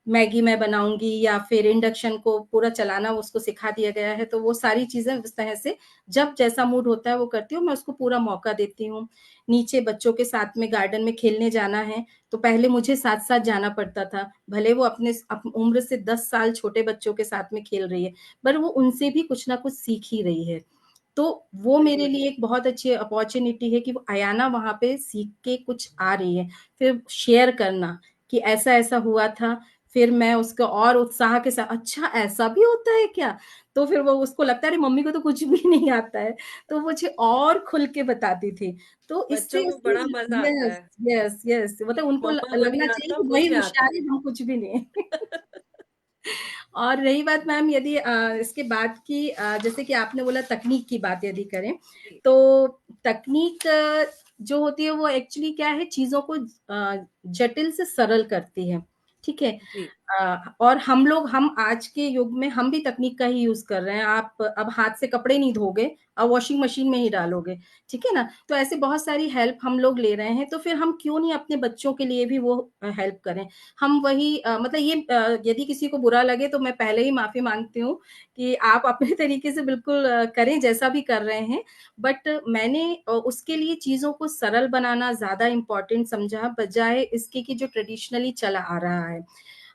मैगी मैं बनाऊँगी या फिर इंडक्शन को पूरा चलाना उसको सिखा दिया गया है, तो वो सारी चीज़ें उस तरह से जब जैसा मूड होता है वो करती हूँ, मैं उसको पूरा मौका देती हूँ। नीचे बच्चों के साथ में गार्डन में खेलने जाना है, तो पहले मुझे साथ-साथ जाना पड़ता था। भले वो अपने उम्र से 10 साल छोटे बच्चों के साथ में खेल रही है, पर वो उनसे भी कुछ ना कुछ सीख ही रही है। तो वो मेरे बिल्कुल। लिए एक बहुत अच्छी अपॉर्च्युनिटी है कि वो अयाना वहाँ पे सीख के कुछ आ रही है। फिर शेयर करना कि ऐसा-ऐसा हुआ था, फिर मैं उसको और उत्साह के साथ अच्छा ऐसा भी होता है क्या? तो फिर वो उसको लगता है अरे मम्मी को तो कुछ भी नहीं आता है, तो मुझे और खुल के बताती थी। तो बच्चों इससे को उसकी बड़ा मजा आता यस, है यस, यस मतलब कि उनको मम्मा को नहीं लगना चाहिए आता, कि वही मुझे आता होशियार है, हम कुछ भी नहीं। और रही बात मैम यदि इसके बाद की जैसे कि आपने बोला तकनीक की बात यदि करें, जी। तो तकनीक जो होती है वो एक्चुअली क्या है चीज़ों को जटिल से सरल करती है, ठीक है? जी। और हम आज के युग में हम भी तकनीक का ही यूज़ कर रहे हैं। आप अब हाथ से कपड़े नहीं धोगे, अब वॉशिंग मशीन में ही डालोगे, ठीक है ना? तो ऐसे बहुत सारी हेल्प हम लोग ले रहे हैं, तो फिर हम क्यों नहीं अपने बच्चों के लिए भी वो हेल्प करें? हम वही मतलब ये यदि किसी को बुरा लगे तो मैं पहले ही माफ़ी माँगती हूँ कि आप अपने तरीके से बिल्कुल करें जैसा भी कर रहे हैं। बट मैंने उसके लिए चीज़ों को सरल बनाना ज़्यादा इम्पोर्टेंट समझा बजाए इसके कि जो ट्रेडिशनली चला आ रहा है।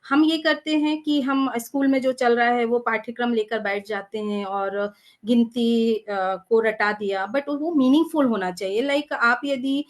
हम ये करते हैं कि हम स्कूल में जो चल रहा है वो पाठ्यक्रम लेकर बैठ जाते हैं और गिनती को रटा दिया बट वो मीनिंगफुल होना चाहिए लाइक आप यदि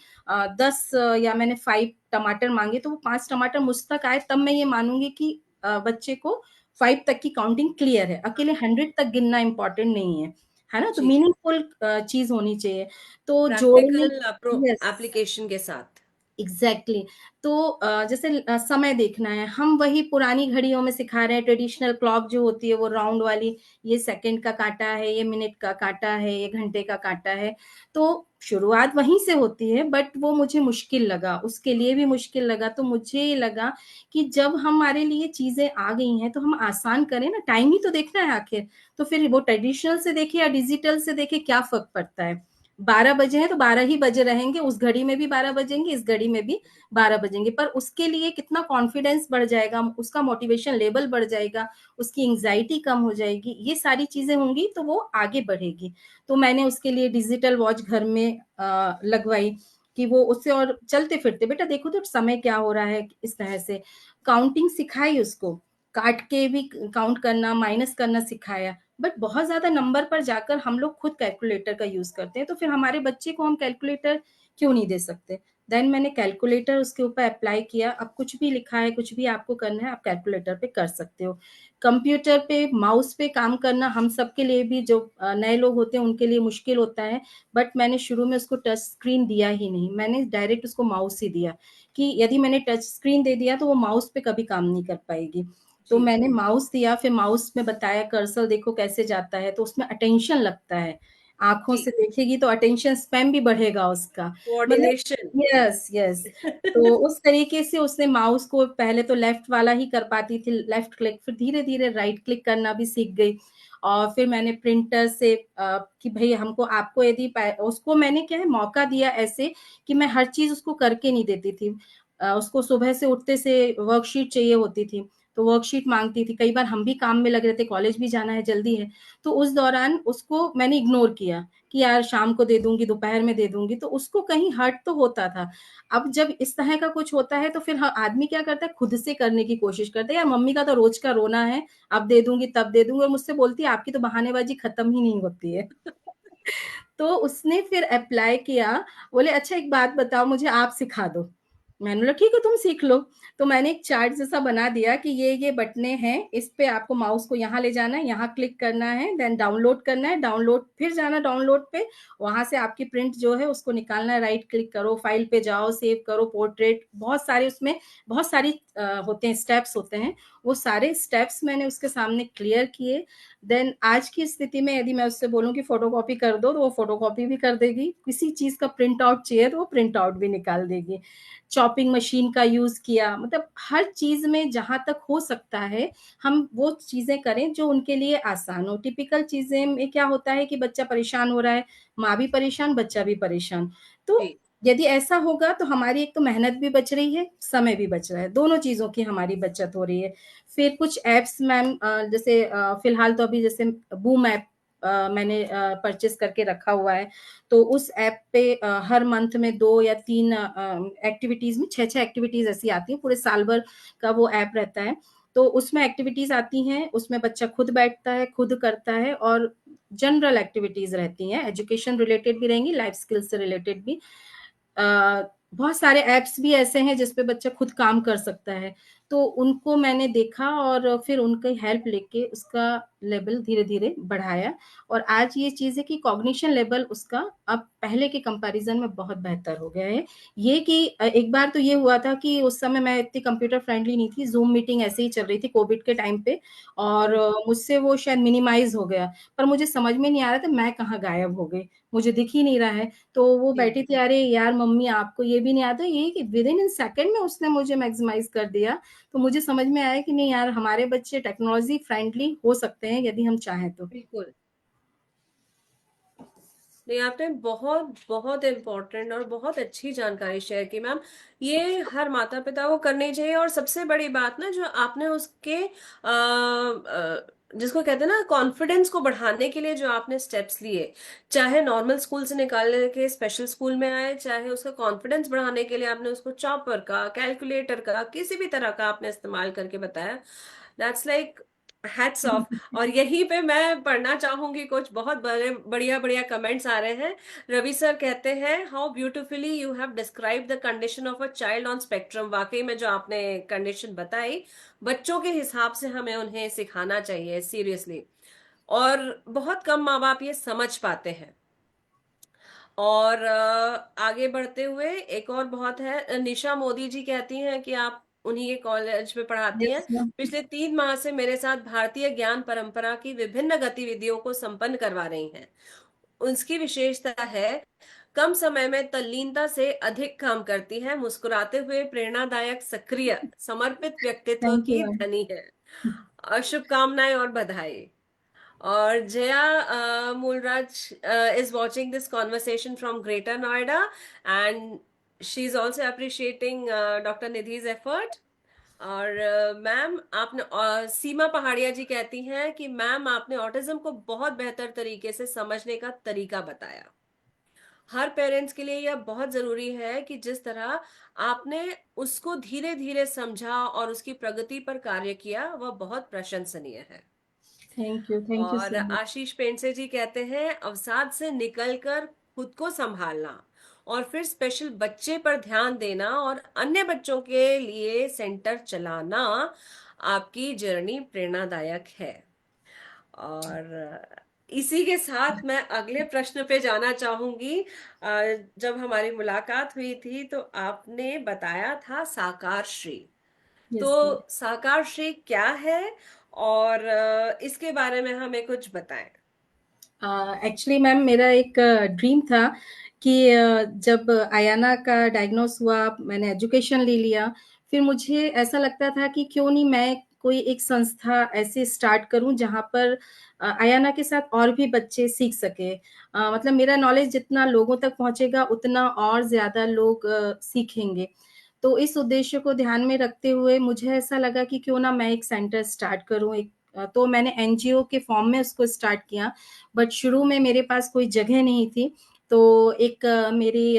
10 या मैंने 5 टमाटर माँगे तो वो 5 टमाटर मुझ तक आए तब मैं ये मानूँगी कि बच्चे को 5 तक की काउंटिंग क्लियर है। अकेले 100 तक गिनना इम्पोर्टेंट नहीं है ना? तो जी। मीनिंगफुल चीज़ होनी चाहिए। तो जोड़ने प्रैक्टिकल अप्रो यस। एप्लीकेशन के साथ। एग्ज़ैक्टली तो जैसे समय देखना है, हम वही पुरानी घड़ियों में सिखा रहे हैं, ट्रेडिशनल क्लॉक जो होती है वो राउंड वाली, ये सेकंड का काँटा है, ये मिनट का काँटा है, ये घंटे का काँटा है। तो शुरुआत वहीं से होती है बट वो मुझे मुश्किल लगा, उसके लिए भी मुश्किल लगा, तो मुझे ये लगा कि जब हमारे लिए चीज़ें आ गई हैं, तो हम आसान करें ना, टाइम ही तो देखना है आखिर। तो फिर वो ट्रेडिशनल से देखें या डिजिटल से देखें, क्या फ़र्क पड़ता है? 12 बजे हैं तो 12 ही बजे रहेंगे, उस घड़ी में भी 12 बजेंगे, इस घड़ी में भी 12 बजेंगे। पर उसके लिए कितना कॉन्फिडेंस बढ़ जाएगा, उसका मोटिवेशन लेवल बढ़ जाएगा, उसकी एंग्ज़ायटी कम हो जाएगी, ये सारी चीज़ें होंगी तो वो आगे बढ़ेगी। तो मैंने उसके लिए डिजिटल वॉच घर में लगवाई कि वो उससे और चलते-फिरते बेटा देखो तो समय क्या हो रहा है इस तरह से। काउंटिंग सिखाई उसको, काट के भी काउंट करना, माइनस करना सिखाया। बट बहुत ज़्यादा नंबर पर जाकर हम लोग खुद कैलकुलेटर का यूज़ करते हैं, तो फिर हमारे बच्चे को हम कैलकुलेटर क्यों नहीं दे सकते? देन मैंने कैलकुलेटर उसके ऊपर अप्लाई किया, अब कुछ भी लिखा है, कुछ भी आपको करना है, आप कैलकुलेटर पे कर सकते हो। कंप्यूटर पे, माउस पे काम करना हम सबके लिए भी जो नए लोग होते हैं, उनके लिए मुश्किल होता है, बट मैंने शुरू में उसको टच स्क्रीन दिया ही नहीं, मैंने डायरेक्ट उसको माउस ही दिया, कि यदि मैंने टच स्क्रीन दे दिया, तो वो माउस पे कभी काम नहीं कर पाएगी। तो जी। मैंने माउस दिया, फिर माउस में बताया कर्सर देखो कैसे जाता है, तो उसमें अटेंशन लगता है। आँखों जी। से देखेगी तो अटेंशन स्पैन भी बढ़ेगा उसका। मतलब कोऑर्डिनेशन। Yes, yes. तो उस तरीके से उसने माउस को पहले तो लेफ्ट वाला ही कर पाती थी, लेफ्ट क्लिक, फिर धीरे-धीरे राइट क्लिक करना भी सीख गई। और फिर मैंने प्रिंटर से कि भई हमको आपको यदि पै उसको मैंने क्या है मौका दिया ऐसे कि मैं हर चीज़ उसको करके नहीं देती थी। उसको सुबह से उठते से वर्कशीट चाहिए होती थी, तो वर्कशीट माँगती थी। कई बार हम भी काम में लगे रहते, कॉलेज भी जाना है, जल्दी है। तो उस दौरान उसको मैंने इग्नोर किया कि यार शाम को दे दूँगी, दोपहर में दे दूँगी, तो उसको कहीं हर्ट तो होता था। अब जब इस तरह का कुछ होता है तो फिर ह आदमी क्या करता है खुद से करने की कोशिश करता है, यार मम्मी का तो रोज़ का रोना है, अब दे दूँगी, तब दे दूँगी और मुझसे बोलती है आपकी तो बहानेबाज़ी खत्म ही नहीं होती है। तो उसने फिर अप्लाई किया, बोले अच्छा एक बात बताओ मुझे आप सिखा दो। मैंने बोला ठीक है तुम सीख लो। तो मैंने एक चार्ट जैसा बना दिया कि ये बटनें हैं, इस पे आपको माउस को यहाँ ले जाना है, यहाँ क्लिक करना है, देन डाउनलोड करना है, डाउनलोड फिर जाना डाउनलोड पे, वहाँ से आपकी प्रिंट जो है उसको निकालना है, राइट क्लिक करो, फाइल पे जाओ, सेव करो, पोर्ट्रेट बहुत सारे उसमें बहुत सारी होते हैं स्टेप्स होते हैं। वो सारे स्टेप्स मैंने उसके सामने क्लियर किए देन आज की स्थिति में यदि मैं उससे बोलूँ कि फ़ोटोकॉपी कर दो, तो वो फ़ोटोकॉपी भी कर देगी। किसी चीज़ का प्रिंट आउट चाहिए, तो वो प्रिंट आउट भी निकाल देगी। चॉपिंग मशीन का यूज़ किया, मतलब हर चीज़ में जहाँ तक हो सकता है, हम वो चीज़ें करें जो उनके लिए आसान हो। टिपिकल चीज़ें में क्या होता है कि बच्चा परेशान हो रहा है, माँ भी परेशान, बच्चा भी परेशान। तो जी। यदि ऐसा होगा तो हमारी एक तो मेहनत भी बच रही है, समय भी बच रहा है, दोनों चीज़ों की हमारी बचत हो रही है। फिर कुछ ऐप्स मैम जैसे फ़िलहाल तो अभी जैसे बूम ऐप मैंने परचेज़ करके रखा हुआ है। तो उस ऐप पे हर मंथ में 2 या 3 एक्टिविटीज़ में 6-6 एक्टिविटीज़ ऐसी आती हैं, पूरे साल भर का वो ऐप रहता है। तो उसमें एक्टिविटीज़ आती हैं, उसमें बच्चा खुद बैठता है, खुद करता है और जनरल एक्टिविटीज़ रहती हैं, एजुकेशन रिलेटेड भी रहेंगी, लाइफ़ स्किल्स से रिलेटेड भी। बहुत सारे ऐप्स भी ऐसे हैं जिस पे बच्चा खुद काम कर सकता है। तो उनको मैंने देखा और फिर उनकी हेल्प लेके उसका लेवल धीरे-धीरे बढ़ाया और आज ये चीज़ है कि कॉग्निशन लेवल उसका अब पहले के कंपैरिज़न में बहुत बेहतर हो गया है। ये कि एक बार तो ये हुआ था कि उस समय मैं इतनी कंप्यूटर फ्रेंडली नहीं थी, ज़ूम मीटिंग ऐसे ही चल रही थी कोविड के टाइम पे और मुझसे वो शायद मिनिमाइज़ हो गया। पर मुझे समझ में नहीं आ रहा था मैं कहाँ गायब हो गई, मुझे दिख ही नहीं रहा है। तो वो जी। बैठी थी, "अरे यार मम्मी आपको ये भी नहीं आता?" ये कि विदिन इन सेकंड में उसने मुझे मैक्सिमाइज़ कर दिया। तो मुझे समझ में आया कि नहीं यार हमारे बच्चे टेक्नोलॉज़ी फ्रेंडली हो सकते हैं यदि हम चाहें तो। बिल्कुल। नहीं, आपने बहुत बहुत इम्पोर्टेंट और बहुत अच्छी जानकारी शेयर की मैम। ये हर माता पिता को करनी चाहिए, और सबसे बड़ी बात ना जो आपने उसके जिसको कहते हैं ना कॉन्फिडेंस को बढ़ाने के लिए जो आपने स्टेप्स लिए, चाहे नॉर्मल स्कूल से निकाल के स्पेशल स्कूल में आए, चाहे उसका कॉन्फिडेंस बढ़ाने के लिए आपने उसको चॉपर का, कैलकुलेटर का, किसी भी तरह का आपने इस्तेमाल करके बताया। That's like hats off. और यहीं पे मैं पढ़ना चाहूंगी, कुछ बहुत बड़े बढ़िया बढ़िया कमेंट्स आ रहे हैं। रवि सर कहते हैं, how beautifully you have describe the condition of a child on spectrum. वाकई में जो आपने कंडीशन बताई, बच्चों के हिसाब से हमें उन्हें सिखाना चाहिए सीरियसली। और बहुत कम माँ बाप ये समझ पाते हैं। और आगे बढ़ते हुए एक और बहुत है, निशा मोदी जी कहती हैं कि आप उन्हीं के कॉलेज में पढ़ाती हैं। Yes ma'am. पिछले 3 माह से मेरे साथ भारतीय ज्ञान परंपरा की विभिन्न गतिविधियों को संपन्न करवा रही हैं। उसकी विशेषता है, कम समय में तल्लीनता से अधिक काम करती है, मुस्कुराते हुए, प्रेरणादायक, सक्रिय, समर्पित व्यक्तित्व थैंक यू की मैम। धनी है। और शुभकामनाएं और बधाई। और Jaya Mulraj is watching this conversation from Greater Noida, and she's also appreciating Dr. Nidhi's effort. और मैम आपने सीमा पहाड़िया जी कहती हैं कि मैम आपने ऑटिज्म को बहुत बेहतर तरीके से समझने का तरीका बताया। हर पेरेंट्स के लिए यह बहुत जरूरी है कि जिस तरह आपने उसको धीरे धीरे समझा और उसकी प्रगति पर कार्य किया, वह बहुत प्रशंसनीय है। थैंक यू और सो मच। आशीष पेंडसे जी कहते हैं, अवसाद से निकलकर खुद को संभालना और फिर स्पेशल बच्चे पर ध्यान देना और अन्य बच्चों के लिए सेंटर चलाना, आपकी जर्नी प्रेरणादायक है। और इसी के साथ मैं अगले प्रश्न पे जाना चाहूंगी। जब हमारी मुलाकात हुई थी तो आपने बताया था साकार श्री। तो यस मैम। साकार श्री क्या है, और इसके बारे में हमें कुछ बताएं। एक्चुअली मैम मेरा एक ड्रीम था कि जब अयाना का डायग्नोस हुआ मैंने एजुकेशन ले लिया, फिर मुझे ऐसा लगता था कि क्यों नहीं मैं कोई एक संस्था ऐसे स्टार्ट करूं जहां पर अयाना के साथ और भी बच्चे सीख सके। मतलब मेरा नॉलेज जितना लोगों तक पहुंचेगा उतना और ज्यादा लोग सीखेंगे। तो इस उद्देश्य को ध्यान में रखते हुए मुझे ऐसा लगा कि क्यों ना मैं एक सेंटर स्टार्ट करूं। एक तो मैंने एनजीओ के फॉर्म में उसको स्टार्ट किया, बट शुरू में मेरे पास कोई जगह नहीं थी। तो एक मेरी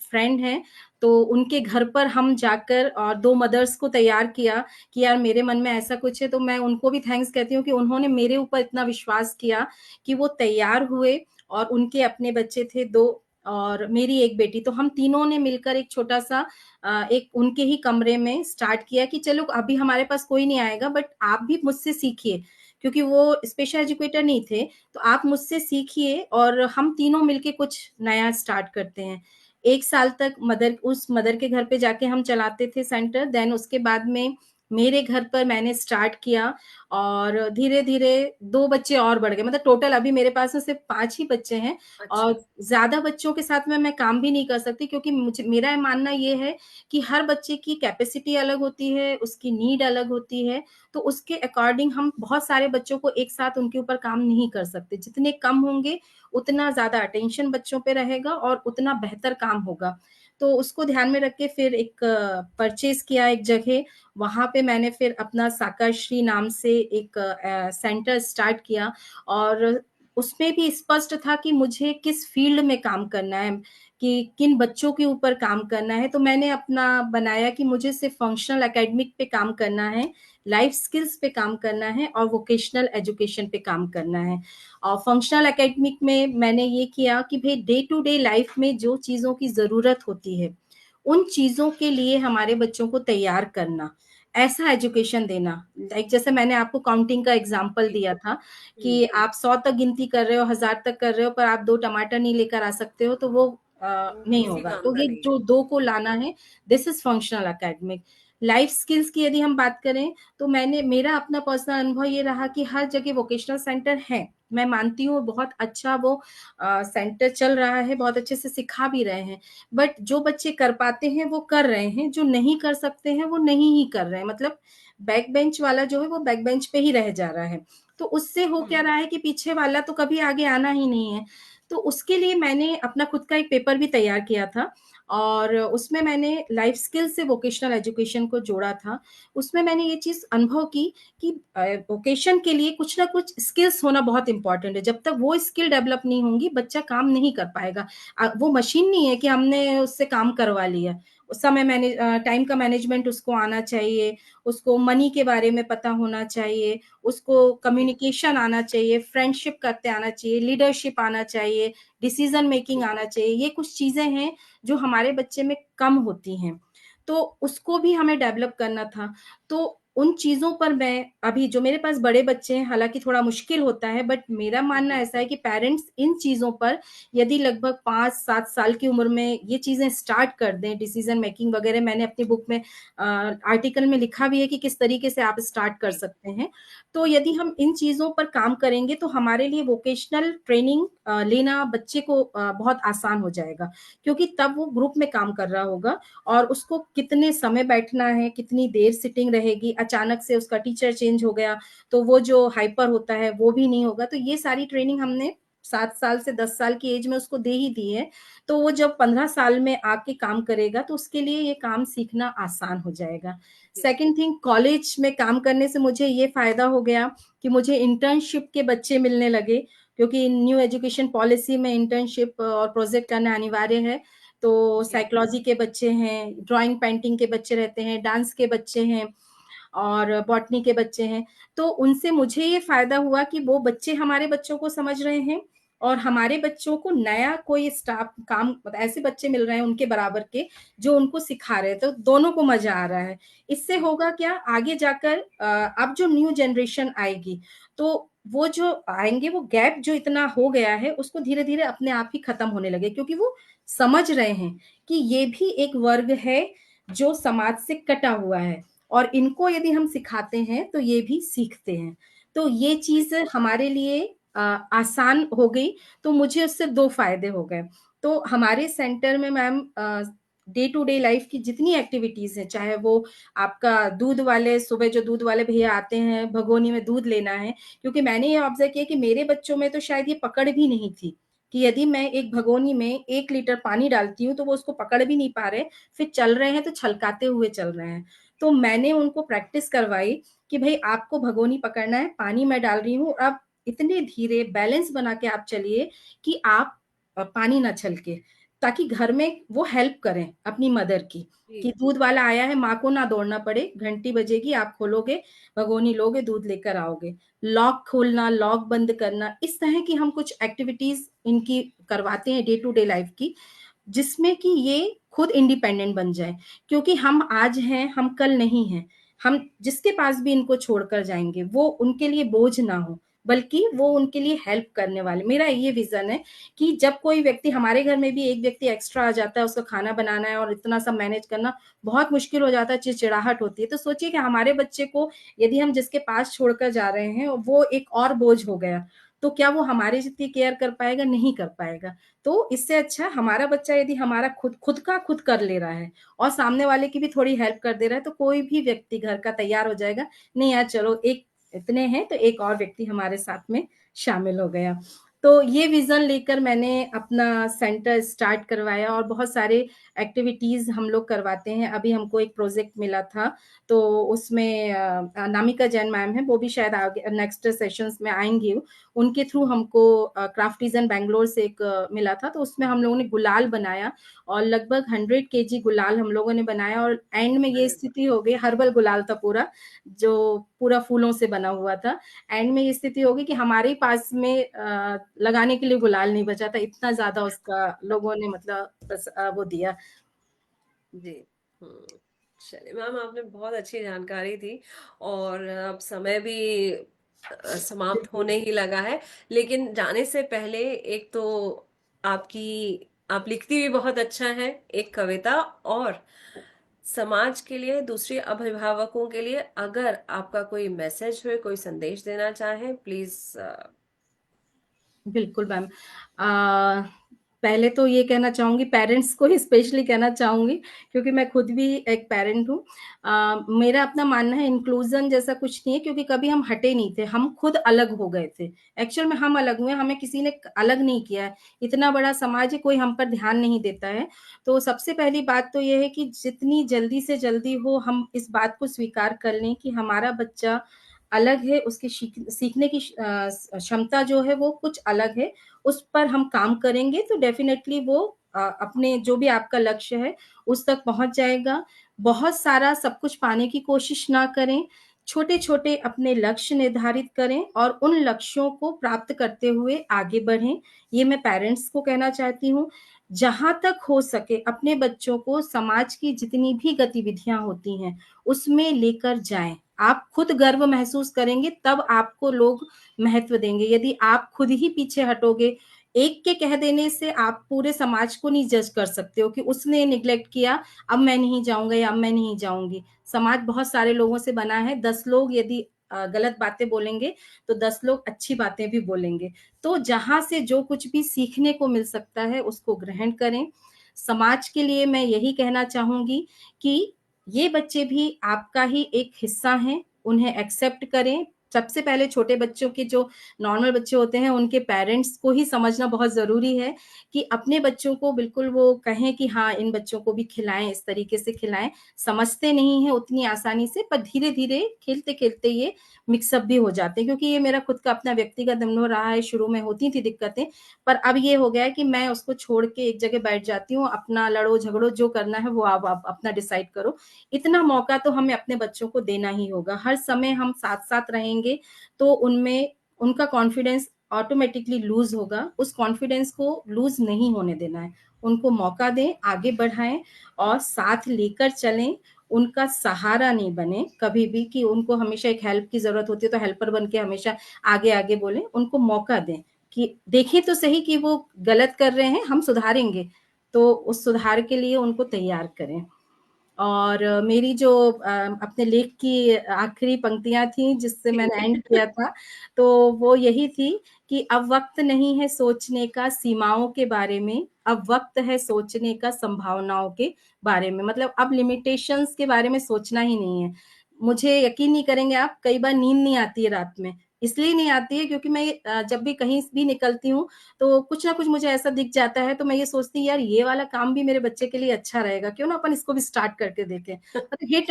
फ्रेंड है, तो उनके घर पर हम जाकर और 2 मदर्स को तैयार किया कि यार मेरे मन में ऐसा कुछ है। तो मैं उनको भी थैंक्स कहती हूँ कि उन्होंने मेरे ऊपर इतना विश्वास किया कि वो तैयार हुए और उनके अपने बच्चे थे 2 और मेरी 1 बेटी। तो हम तीनों ने मिलकर एक छोटा-सा एक उनके ही कमरे में स्टार्ट किया कि चलो अभी हमारे पास कोई नहीं आएगा बट आप भी मुझसे सीखिए, क्योंकि वो स्पेशल एजुकेटर नहीं थे। तो आप मुझसे सीखिए और हम तीनों मिलके कुछ नया स्टार्ट करते हैं। 1 साल तक उस मदर के घर पे जाके हम चलाते थे सेंटर, देन उसके बाद में मेरे घर पर मैंने स्टार्ट किया और धीरे-धीरे 2 बच्चे और बढ़ गए। मतलब टोटल अभी मेरे पास में सिर्फ 5 ही बच्चे हैं अच्छा। और ज़्यादा बच्चों के साथ में मैं काम भी नहीं कर सकती, क्योंकि मुझे मेरा मानना ये है कि हर बच्चे की कैपेसिटी अलग होती है, उसकी नीड अलग होती है। तो उसके अकॉर्डिंग हम बहुत सारे बच्चों को एक साथ उनके ऊपर काम नहीं कर सकते। जितने कम होंगे, उतना ज़्यादा अटेंशन बच्चों पे रहेगा और उतना बेहतर काम होगा। तो उसको ध्यान में रख के फिर एक परचेज़ किया एक जगह, वहाँ पे मैंने फिर अपना साकाश्री नाम से एक सेंटर स्टार्ट किया और उसमें भी स्पष्ट था कि मुझे किस फ़ील्ड में काम करना है, कि किन बच्चों के ऊपर काम करना है। तो मैंने अपना बनाया कि मुझे सिर्फ़ फंक्शनल एकेडमिक पे काम करना है, लाइफ स्किल्स पे काम करना है और वोकेशनल एजुकेशन पे काम करना है। और फंक्शनल एकेडमिक में मैंने ये किया कि भई डे टू डे लाइफ में जो चीज़ों की ज़रूरत होती है, उन चीज़ों के लिए हमारे बच्चों को तैयार करना, ऐसा एजुकेशन देना। लाइक जैसे मैंने आपको काउंटिंग का एग्ज़ाम्पल दिया था हम्म, कि आप 100 तक गिनती कर रहे हो, 1000 तक कर रहे हो, पर आप 2 टमाटर नहीं लेकर आ सकते हो, तो वो वो नहीं किसी होगा। काम तो का ये नहीं है। जो 2 को लाना है, this is functional academic. Life skills की यदि हम बात करें, तो मेरा अपना पर्सनल अनुभव ये रहा कि हर जगह वोकेशनल सेंटर है। मैं मानती हूँ बहुत अच्छा वो सेंटर चल रहा है, बहुत अच्छे से सिखा भी रहे हैं। बट जो बच्चे कर पाते हैं वो कर रहे हैं, जो नहीं कर सकते हैं वो नहीं ही कर रहे हैं। मतलब बैक बेंच वाला जो है वो बैक बेंच पे ही रह जा रहा है। तो उससे हो क्या रहा है कि पीछे वाला तो कभी आगे आना ही नहीं है। तो उसके लिए मैंने अपना खुद का एक पेपर भी तैयार किया था और उसमें मैंने लाइफ स्किल से वोकेशनल एजुकेशन को जोड़ा था। उसमें मैंने ये चीज़ अनुभव की कि वोकेशन के लिए कुछ ना कुछ स्किल्स होना बहुत इम्पोर्टेंट है। जब तक वो स्किल डेवलप नहीं होंगी, बच्चा काम नहीं कर पाएगा। वो मशीन नहीं है कि हमने उससे काम करवा लिया। उस समय टाइम का मैनेजमेंट उसको आना चाहिए, उसको मनी के बारे में पता होना चाहिए, उसको जी कम्युनिकेशन आना चाहिए, फ्रेंडशिप करते आना चाहिए, लीडरशिप आना चाहिए, डिसीजन मेकिंग जी आना चाहिए। ये कुछ चीज़ें हैं जो हमारे बच्चे में कम होती हैं। तो उसको भी हमें डेवलप करना था। तो उन चीज़ों पर मैं अभी जो मेरे पास बड़े बच्चे हैं, हालाँकि थोड़ा मुश्किल होता है, बट मेरा मानना जी ऐसा है कि पेरेंट्स इन चीज़ों पर यदि लगभग 5-7 साल की उम्र में ये चीज़ें स्टार्ट कर दें, डिसीज़न मेकिंग वगैरह मैंने अपनी बुक में आर्टिकल में लिखा भी है कि किस तरीके से आप स्टार्ट कर सकते हैं। तो यदि हम इन चीज़ों पर काम करेंगे तो हमारे लिए वोकेशनल ट्रेनिंग लेना बच्चे को बहुत आसान हो जाएगा, क्योंकि तब वो ग्रुप में काम कर रहा होगा और उसको कितने समय बैठना है, कितनी देर सिटिंग रहेगी, अचानक से उसका टीचर चेंज हो गया, तो वो जो हाइपर होता है, वो भी नहीं होगा। तो ये सारी ट्रेनिंग हमने 7 साल से 10 साल की एज में उसको दे ही दी है। तो वो जब 15 साल में आके काम करेगा, तो उसके लिए ये काम सीखना आसान हो जाएगा। जी सेकंड थिंग, कॉलेज में काम करने से मुझे ये फ़ायदा हो गया कि मुझे इंटर्नशिप के बच्चे मिलने लगे, क्योंकि न्यू एजुकेशन पॉलिसी में इंटर्नशिप और प्रोजेक्ट करना अनिवार्य है। तो जी साइकोलॉजी के बच्चे हैं, ड्राइंग पेंटिंग के बच्चे रहते हैं, डांस के बच्चे हैं और बॉटनी के बच्चे हैं। तो उनसे मुझे ये फ़ायदा हुआ कि वो बच्चे हमारे बच्चों को समझ रहे हैं और हमारे बच्चों को नया कोई स्टाफ काम, ऐसे बच्चे मिल रहे हैं उनके बराबर के, जो उनको सिखा रहे हैं, तो दोनों को मज़ा आ रहा है। इससे जी होगा क्या, आगे जाकर अब जो न्यू जनरेशन आएगी, तो वो जो आएँगे, वो गैप जो इतना हो गया है, उसको धीरे-धीरे अपने आप ही खत्म होने लगे, क्योंकि वो समझ रहे हैं कि ये भी एक वर्ग है, जो समाज से कटा हुआ है और इनको यदि हम सिखाते हैं, तो ये भी सीखते हैं। तो ये चीज़ बिल्कुल हमारे लिए आसान हो गई, तो मुझे उससे 2 फ़ायदे हो गए। तो हमारे सेंटर में ma'am day to day life की जितनी एक्टिविटीज़ हैं, चाहे वो आपका दूध वाले, सुबह जो दूध वाले भैया आते हैं, भगोनी में दूध लेना है, क्योंकि मैंने ये ऑब्ज़र्व किया कि मेरे बच्चों में तो शायद ये पकड़ भी नहीं थी, कि यदि मैं एक भगोनी में 1 लीटर पानी डालती हूँ, तो वो उसको पकड़ भी नहीं पा रहे, फिर चल रहे हैं तो छलकाते हुए चल रहे हैं। तो मैंने उनको प्रैक्टिस करवाई कि भई आपको भगोनी पकड़ना है, पानी मैं डाल रही हूँ, अब इतने धीरे बैलेंस बना के आप चलिए कि आप पानी ना छलके, ताकि घर में वो हेल्प करें अपनी मदर की, जी कि दूध वाला आया है, माँ को ना दौड़ना पड़े, घंटी बजेगी, आप खोलोगे, भगोनी लोगे, दूध लेकर आओगे। लॉक खोलना, लॉक बंद करना, इस तरह की हम कुछ एक्टिविटीज़ इनकी करवाते हैं डे टू डे लाइफ़ की, जिसमें कि ये खुद इंडिपेंडेंट बन जाएँ। क्योंकि हम आज हैं, हम कल नहीं हैं। हम जिसके पास भी इनको छोड़कर जाएँगे, वो उनके लिए बोझ ना हो, बल्कि वो उनके लिए हेल्प करने वाले। मेरा ये विज़न है कि जब कोई व्यक्ति, हमारे घर में भी एक व्यक्ति एक्स्ट्रा आ जाता है, उसको खाना बनाना है और इतना सब मैनेज करना बहुत मुश्किल हो जाता है, चिड़चिड़ाहट होती है। तो सोचिए कि हमारे बच्चे को यदि हम जिसके पास छोड़कर जा रहे हैं, वो एक और बोझ हो गया, तो क्या वो हमारे जितनी केयर कर पाएगा? नहीं कर पाएगा। तो इससे अच्छा हमारा बच्चा यदि हमारा खुद खुद का खुद कर ले रहा है और सामने वाले की भी थोड़ी हेल्प कर दे रहा है, तो कोई भी व्यक्ति घर का तैयार हो जाएगा, नहीं यार चलो, एक इतने हैं तो एक और व्यक्ति हमारे साथ में शामिल हो गया। तो ये विज़न लेकर मैंने अपना सेंटर स्टार्ट करवाया और बहुत सारे एक्टिविटीज़ हम लोग करवाते हैं। अभी हमको एक प्रोजेक्ट मिला था, तो उसमें नामिका जैन मैम हैं, वो भी शायद आगे नेक्स्ट सेशंस में आएँगी। उनके थ्रू हमको क्राफ्टिज़न बैंगलोर से एक मिला था, तो उसमें हम लोगों ने गुलाल बनाया और लगभग 100 केजी गुलाल हम लोगों ने बनाया और एंड में ये अरे वाह स्थिति हो गई, हर्बल गुलाल था पूरा, जो पूरा फूलों से बना हुआ था। एंड में ये स्थिति हो गई कि हमारे ही पास में लगाने के लिए गुलाल नहीं बचा था, इतना ज़्यादा उसका लोगों ने मतलब वो दिया। जी। चलिए मैम, आपने बहुत अच्छी जानकारी दी। और अब समय भी समाप्त बिल्कुल। होने ही लगा है। लेकिन जाने से पहले, एक तो आपकी आप लिखती भी बहुत अच्छा है, एक कविता। और समाज के लिए, दूसरे अभिभावकों के लिए अगर आपका कोई मैसेज हो, कोई संदेश देना चाहें, प्लीज। बिल्कुल मैम। पहले तो ये कहना चाहूँगी, पेरेंट्स को ही स्पेशली कहना चाहूँगी, क्योंकि मैं खुद भी एक पेरेंट हूँ। मेरा अपना मानना है इंक्लूज़न जैसा कुछ नहीं है, क्योंकि कभी हम हटे नहीं थे, हम खुद अलग हो गए थे। एक्चुअल में हम अलग हुए, हमें किसी ने अलग नहीं किया है। इतना बड़ा समाज है, कोई हम पर ध्यान नहीं देता है। तो सबसे पहली बात तो ये है कि जितनी जल्दी से जल्दी हो, हम इस बात को स्वीकार कर लें कि हमारा बच्चा अलग है, उसकी सीखने की क्षमता जो है वो कुछ अलग है। उस पर हम काम करेंगे तो डेफिनेटली वो अपने जो भी आपका लक्ष्य है उस तक पहुंच जाएगा। बहुत सारा सब कुछ पाने की कोशिश ना करें, छोटे छोटे अपने लक्ष्य निर्धारित करें और उन लक्ष्यों को प्राप्त करते हुए आगे बढ़ें। ये मैं पेरेंट्स को कहना चाहती हूँ। जहां तक हो सके अपने बच्चों को समाज की जितनी भी गतिविधियां होती हैं उसमें लेकर जाएं। आप खुद गर्व महसूस करेंगे तब आपको लोग महत्व देंगे। यदि आप खुद ही पीछे हटोगे, एक के कह देने से आप पूरे समाज को नहीं जज कर सकते हो कि उसने निग्लेक्ट किया, अब मैं नहीं जाऊंगा या अब मैं नहीं जाऊंगी। समाज बहुत सारे लोगों से बना है, 10 लोग यदि गलत बातें बोलेंगे तो 10 लोग अच्छी बातें भी बोलेंगे। तो जहां से जो कुछ भी सीखने को मिल सकता है उसको ग्रहण करें। समाज के लिए मैं यही कहना चाहूंगी कि ये बच्चे भी आपका ही एक हिस्सा हैं, उन्हें एक्सेप्ट करें। सबसे पहले छोटे बच्चों के जो नॉर्मल बच्चे होते हैं उनके पेरेंट्स को ही समझना बहुत ज़रूरी है कि अपने बच्चों को बिल्कुल वो कहें कि हाँ, इन बच्चों को भी खिलाएँ, इस तरीके से खिलाएँ। समझते नहीं हैं उतनी आसानी से, पर धीरे-धीरे, खेलते-खेलते ये मिक्स अप भी हो जाते हैं, क्योंकि ये मेरा खुद का अपना व्यक्तिगत अनुभव रहा है। शुरू में होती थी दिक्कतें, पर अब ये हो गया है कि मैं उसको छोड़ के एक जगह बैठ जाती हूँ, अपना लड़ो-झगड़ो जो करना है वो आप अपना डिसाइड करो। इतना मौका तो हमें अपने बच्चों को देना ही होगा। हर समय हम साथ-साथ रहेंगे तो उनमें उनका कॉन्फिडेंस ऑटोमेटिकली लूज़ होगा। उस कॉन्फिडेंस को लूज़ नहीं होने देना है। उनको मौका दें, आगे बढ़ाएँ और साथ लेकर चलें। उनका सहारा नहीं बने कभी भी कि उनको हमेशा एक हेल्प की ज़रूरत होती है तो हेल्पर बन के हमेशा आगे-आगे बोलें। उनको मौका दें कि देखें तो सही कि वो गलत कर रहे हैं, हम सुधारेंगे। तो उस सुधार के लिए उनको तैयार करें। और मेरी जो अपने लेख की आखिरी पंक्तियाँ थी जिससे मैंने एंड किया था, तो वो यही थी कि अब वक़्त नहीं है सोचने का सीमाओं के बारे में, अब वक़्त है सोचने का संभावनाओं के बारे में। मतलब अब लिमिटेशंस के बारे में सोचना ही नहीं है। मुझे यकीन नहीं करेंगे आप, कई बार नींद नहीं आती है रात में। इसलिए नहीं आती है क्योंकि मैं जब भी कहीं भी निकलती हूँ, तो कुछ ना कुछ मुझे ऐसा दिख जाता है, तो मैं ये सोचती हूँ यार ये वाला काम भी मेरे बच्चे के लिए अच्छा रहेगा, क्यों ना अपन इसको भी स्टार्ट करके देखें। मतलब हिट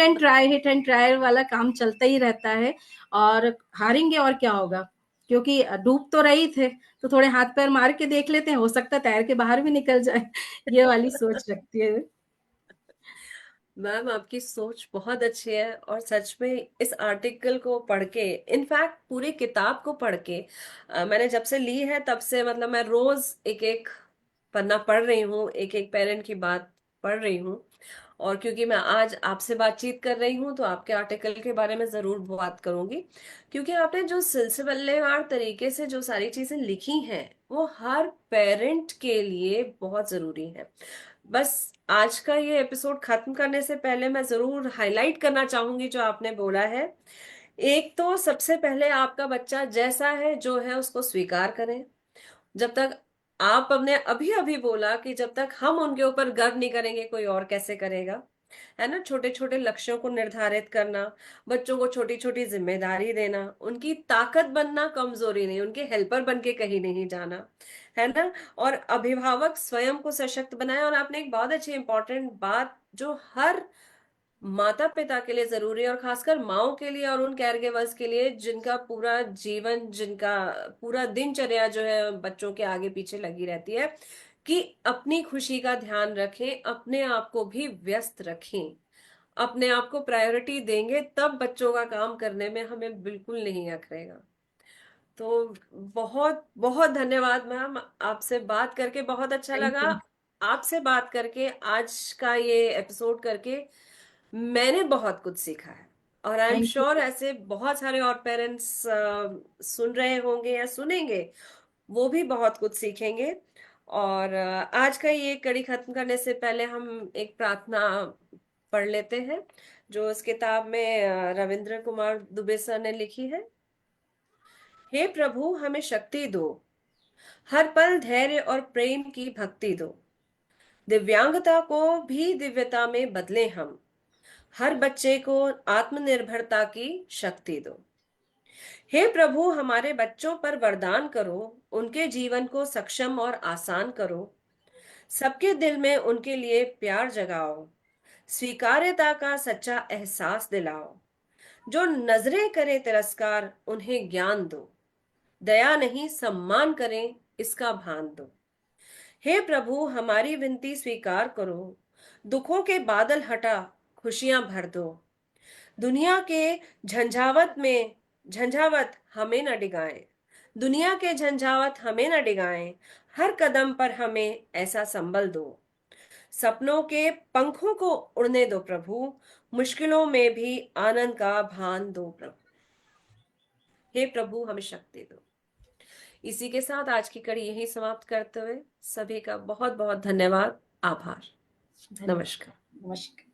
एंड ट्राई वाला काम चलता ही रहता है और हारेंगे और क्या होगा? क्योंकि डूब तो रही थे, तो थोड़े हाथ पैर मार के देख लेते हैं, हो सकता है तैर के बाहर भी निकल जाए। ये वाली सोच रखती है। मैम, आपकी सोच बहुत अच्छी है। और सच में इस आर्टिकल को पढ़ के, इनफैक्ट पूरी किताब को पढ़ के, मैंने जब से ली है तब से, मतलब मैं रोज एक एक पन्ना पढ़ रही हूँ, एक एक पेरेंट की बात पढ़ रही हूँ। और क्योंकि मैं आज आपसे बातचीत कर रही हूँ तो आपके आर्टिकल के बारे में जरूर बात करूंगी। क्योंकि आपने जो सिलसिलेवार तरीके से जो सारी चीजें लिखी हैं वो हर पेरेंट के लिए बहुत जरूरी है। बस आज का ये एपिसोड खत्म करने से पहले मैं जरूर हाईलाइट करना चाहूंगी जो आपने बोला है। एक तो सबसे पहले आपका बच्चा जैसा है जो है उसको स्वीकार करें। जब तक आप अपने अभी अभी बोला कि जब तक हम उनके ऊपर गर्व नहीं करेंगे कोई और कैसे करेगा। है ना, छोटे छोटे लक्ष्यों को निर्धारित करना, बच्चों को छोटी छोटी जिम्मेदारी देना, उनकी ताकत बनना कमजोरी नहीं, उनके हेल्पर बन के कहीं नहीं जाना। है ना। और अभिभावक स्वयं को सशक्त बनाए। और आपने एक बहुत अच्छी इंपॉर्टेंट बात जो हर माता पिता के लिए जरूरी है, और खासकर माओ के लिए और उन केयरगिवर्स के लिए जिनका पूरा जीवन, जिनका पूरा दिनचर्या जो है बच्चों के आगे पीछे लगी रहती है, कि अपनी खुशी का ध्यान रखें, अपने आप को भी व्यस्त रखें। अपने आप को प्रायोरिटी देंगे तब बच्चों का काम करने में हमें बिल्कुल नहीं अखरेगा। तो बहुत बहुत धन्यवाद मैम, आपसे बात करके बहुत अच्छा थैंक लगा। यू। आपसे बात करके, आज का ये एपिसोड करके मैंने बहुत कुछ सीखा है, और I am thank sure you. ऐसे बहुत सारे और पेरेंट्स सुन रहे होंगे या सुनेंगे, वो भी बहुत कुछ सीखेंगे। और आज का ये कड़ी खत्म करने से पहले हम एक प्रार्थना पढ़ लेते हैं, जो इस किताब में रविंद्र कुमार दुबे सर ने लिखी है। हे प्रभु, हमें शक्ति दो, हर पल धैर्य और प्रेम की भक्ति दो, दिव्यांगता को भी दिव्यता में बदले हम, हर बच्चे को आत्मनिर्भरता की शक्ति दो। हे प्रभु, हमारे बच्चों पर वरदान करो, उनके जीवन को सक्षम और आसान करो, सबके दिल में उनके लिए प्यार जगाओ, स्वीकार्यता का सच्चा एहसास दिलाओ, जो नजरें करे तिरस्कार उन्हें ज्ञान दो, दया नहीं सम्मान करें इसका भान दो। हे प्रभु, हमारी विनती स्वीकार करो, दुखों के बादल हटा खुशियां भर दो, दुनिया के झंझावत हमें न डिगाएं, दुनिया के झंझावत हमें न डिगाएं, हर कदम पर हमें ऐसा संबल दो, सपनों के पंखों को उड़ने दो प्रभु, मुश्किलों में भी आनंद का भान दो प्रभु। हे प्रभु, हमें शक्ति दो। इसी के साथ आज की कड़ी यही समाप्त करते हुए सभी का बहुत बहुत धन्यवाद, आभार, धन्यवाद। नमस्कार। नमस्कार।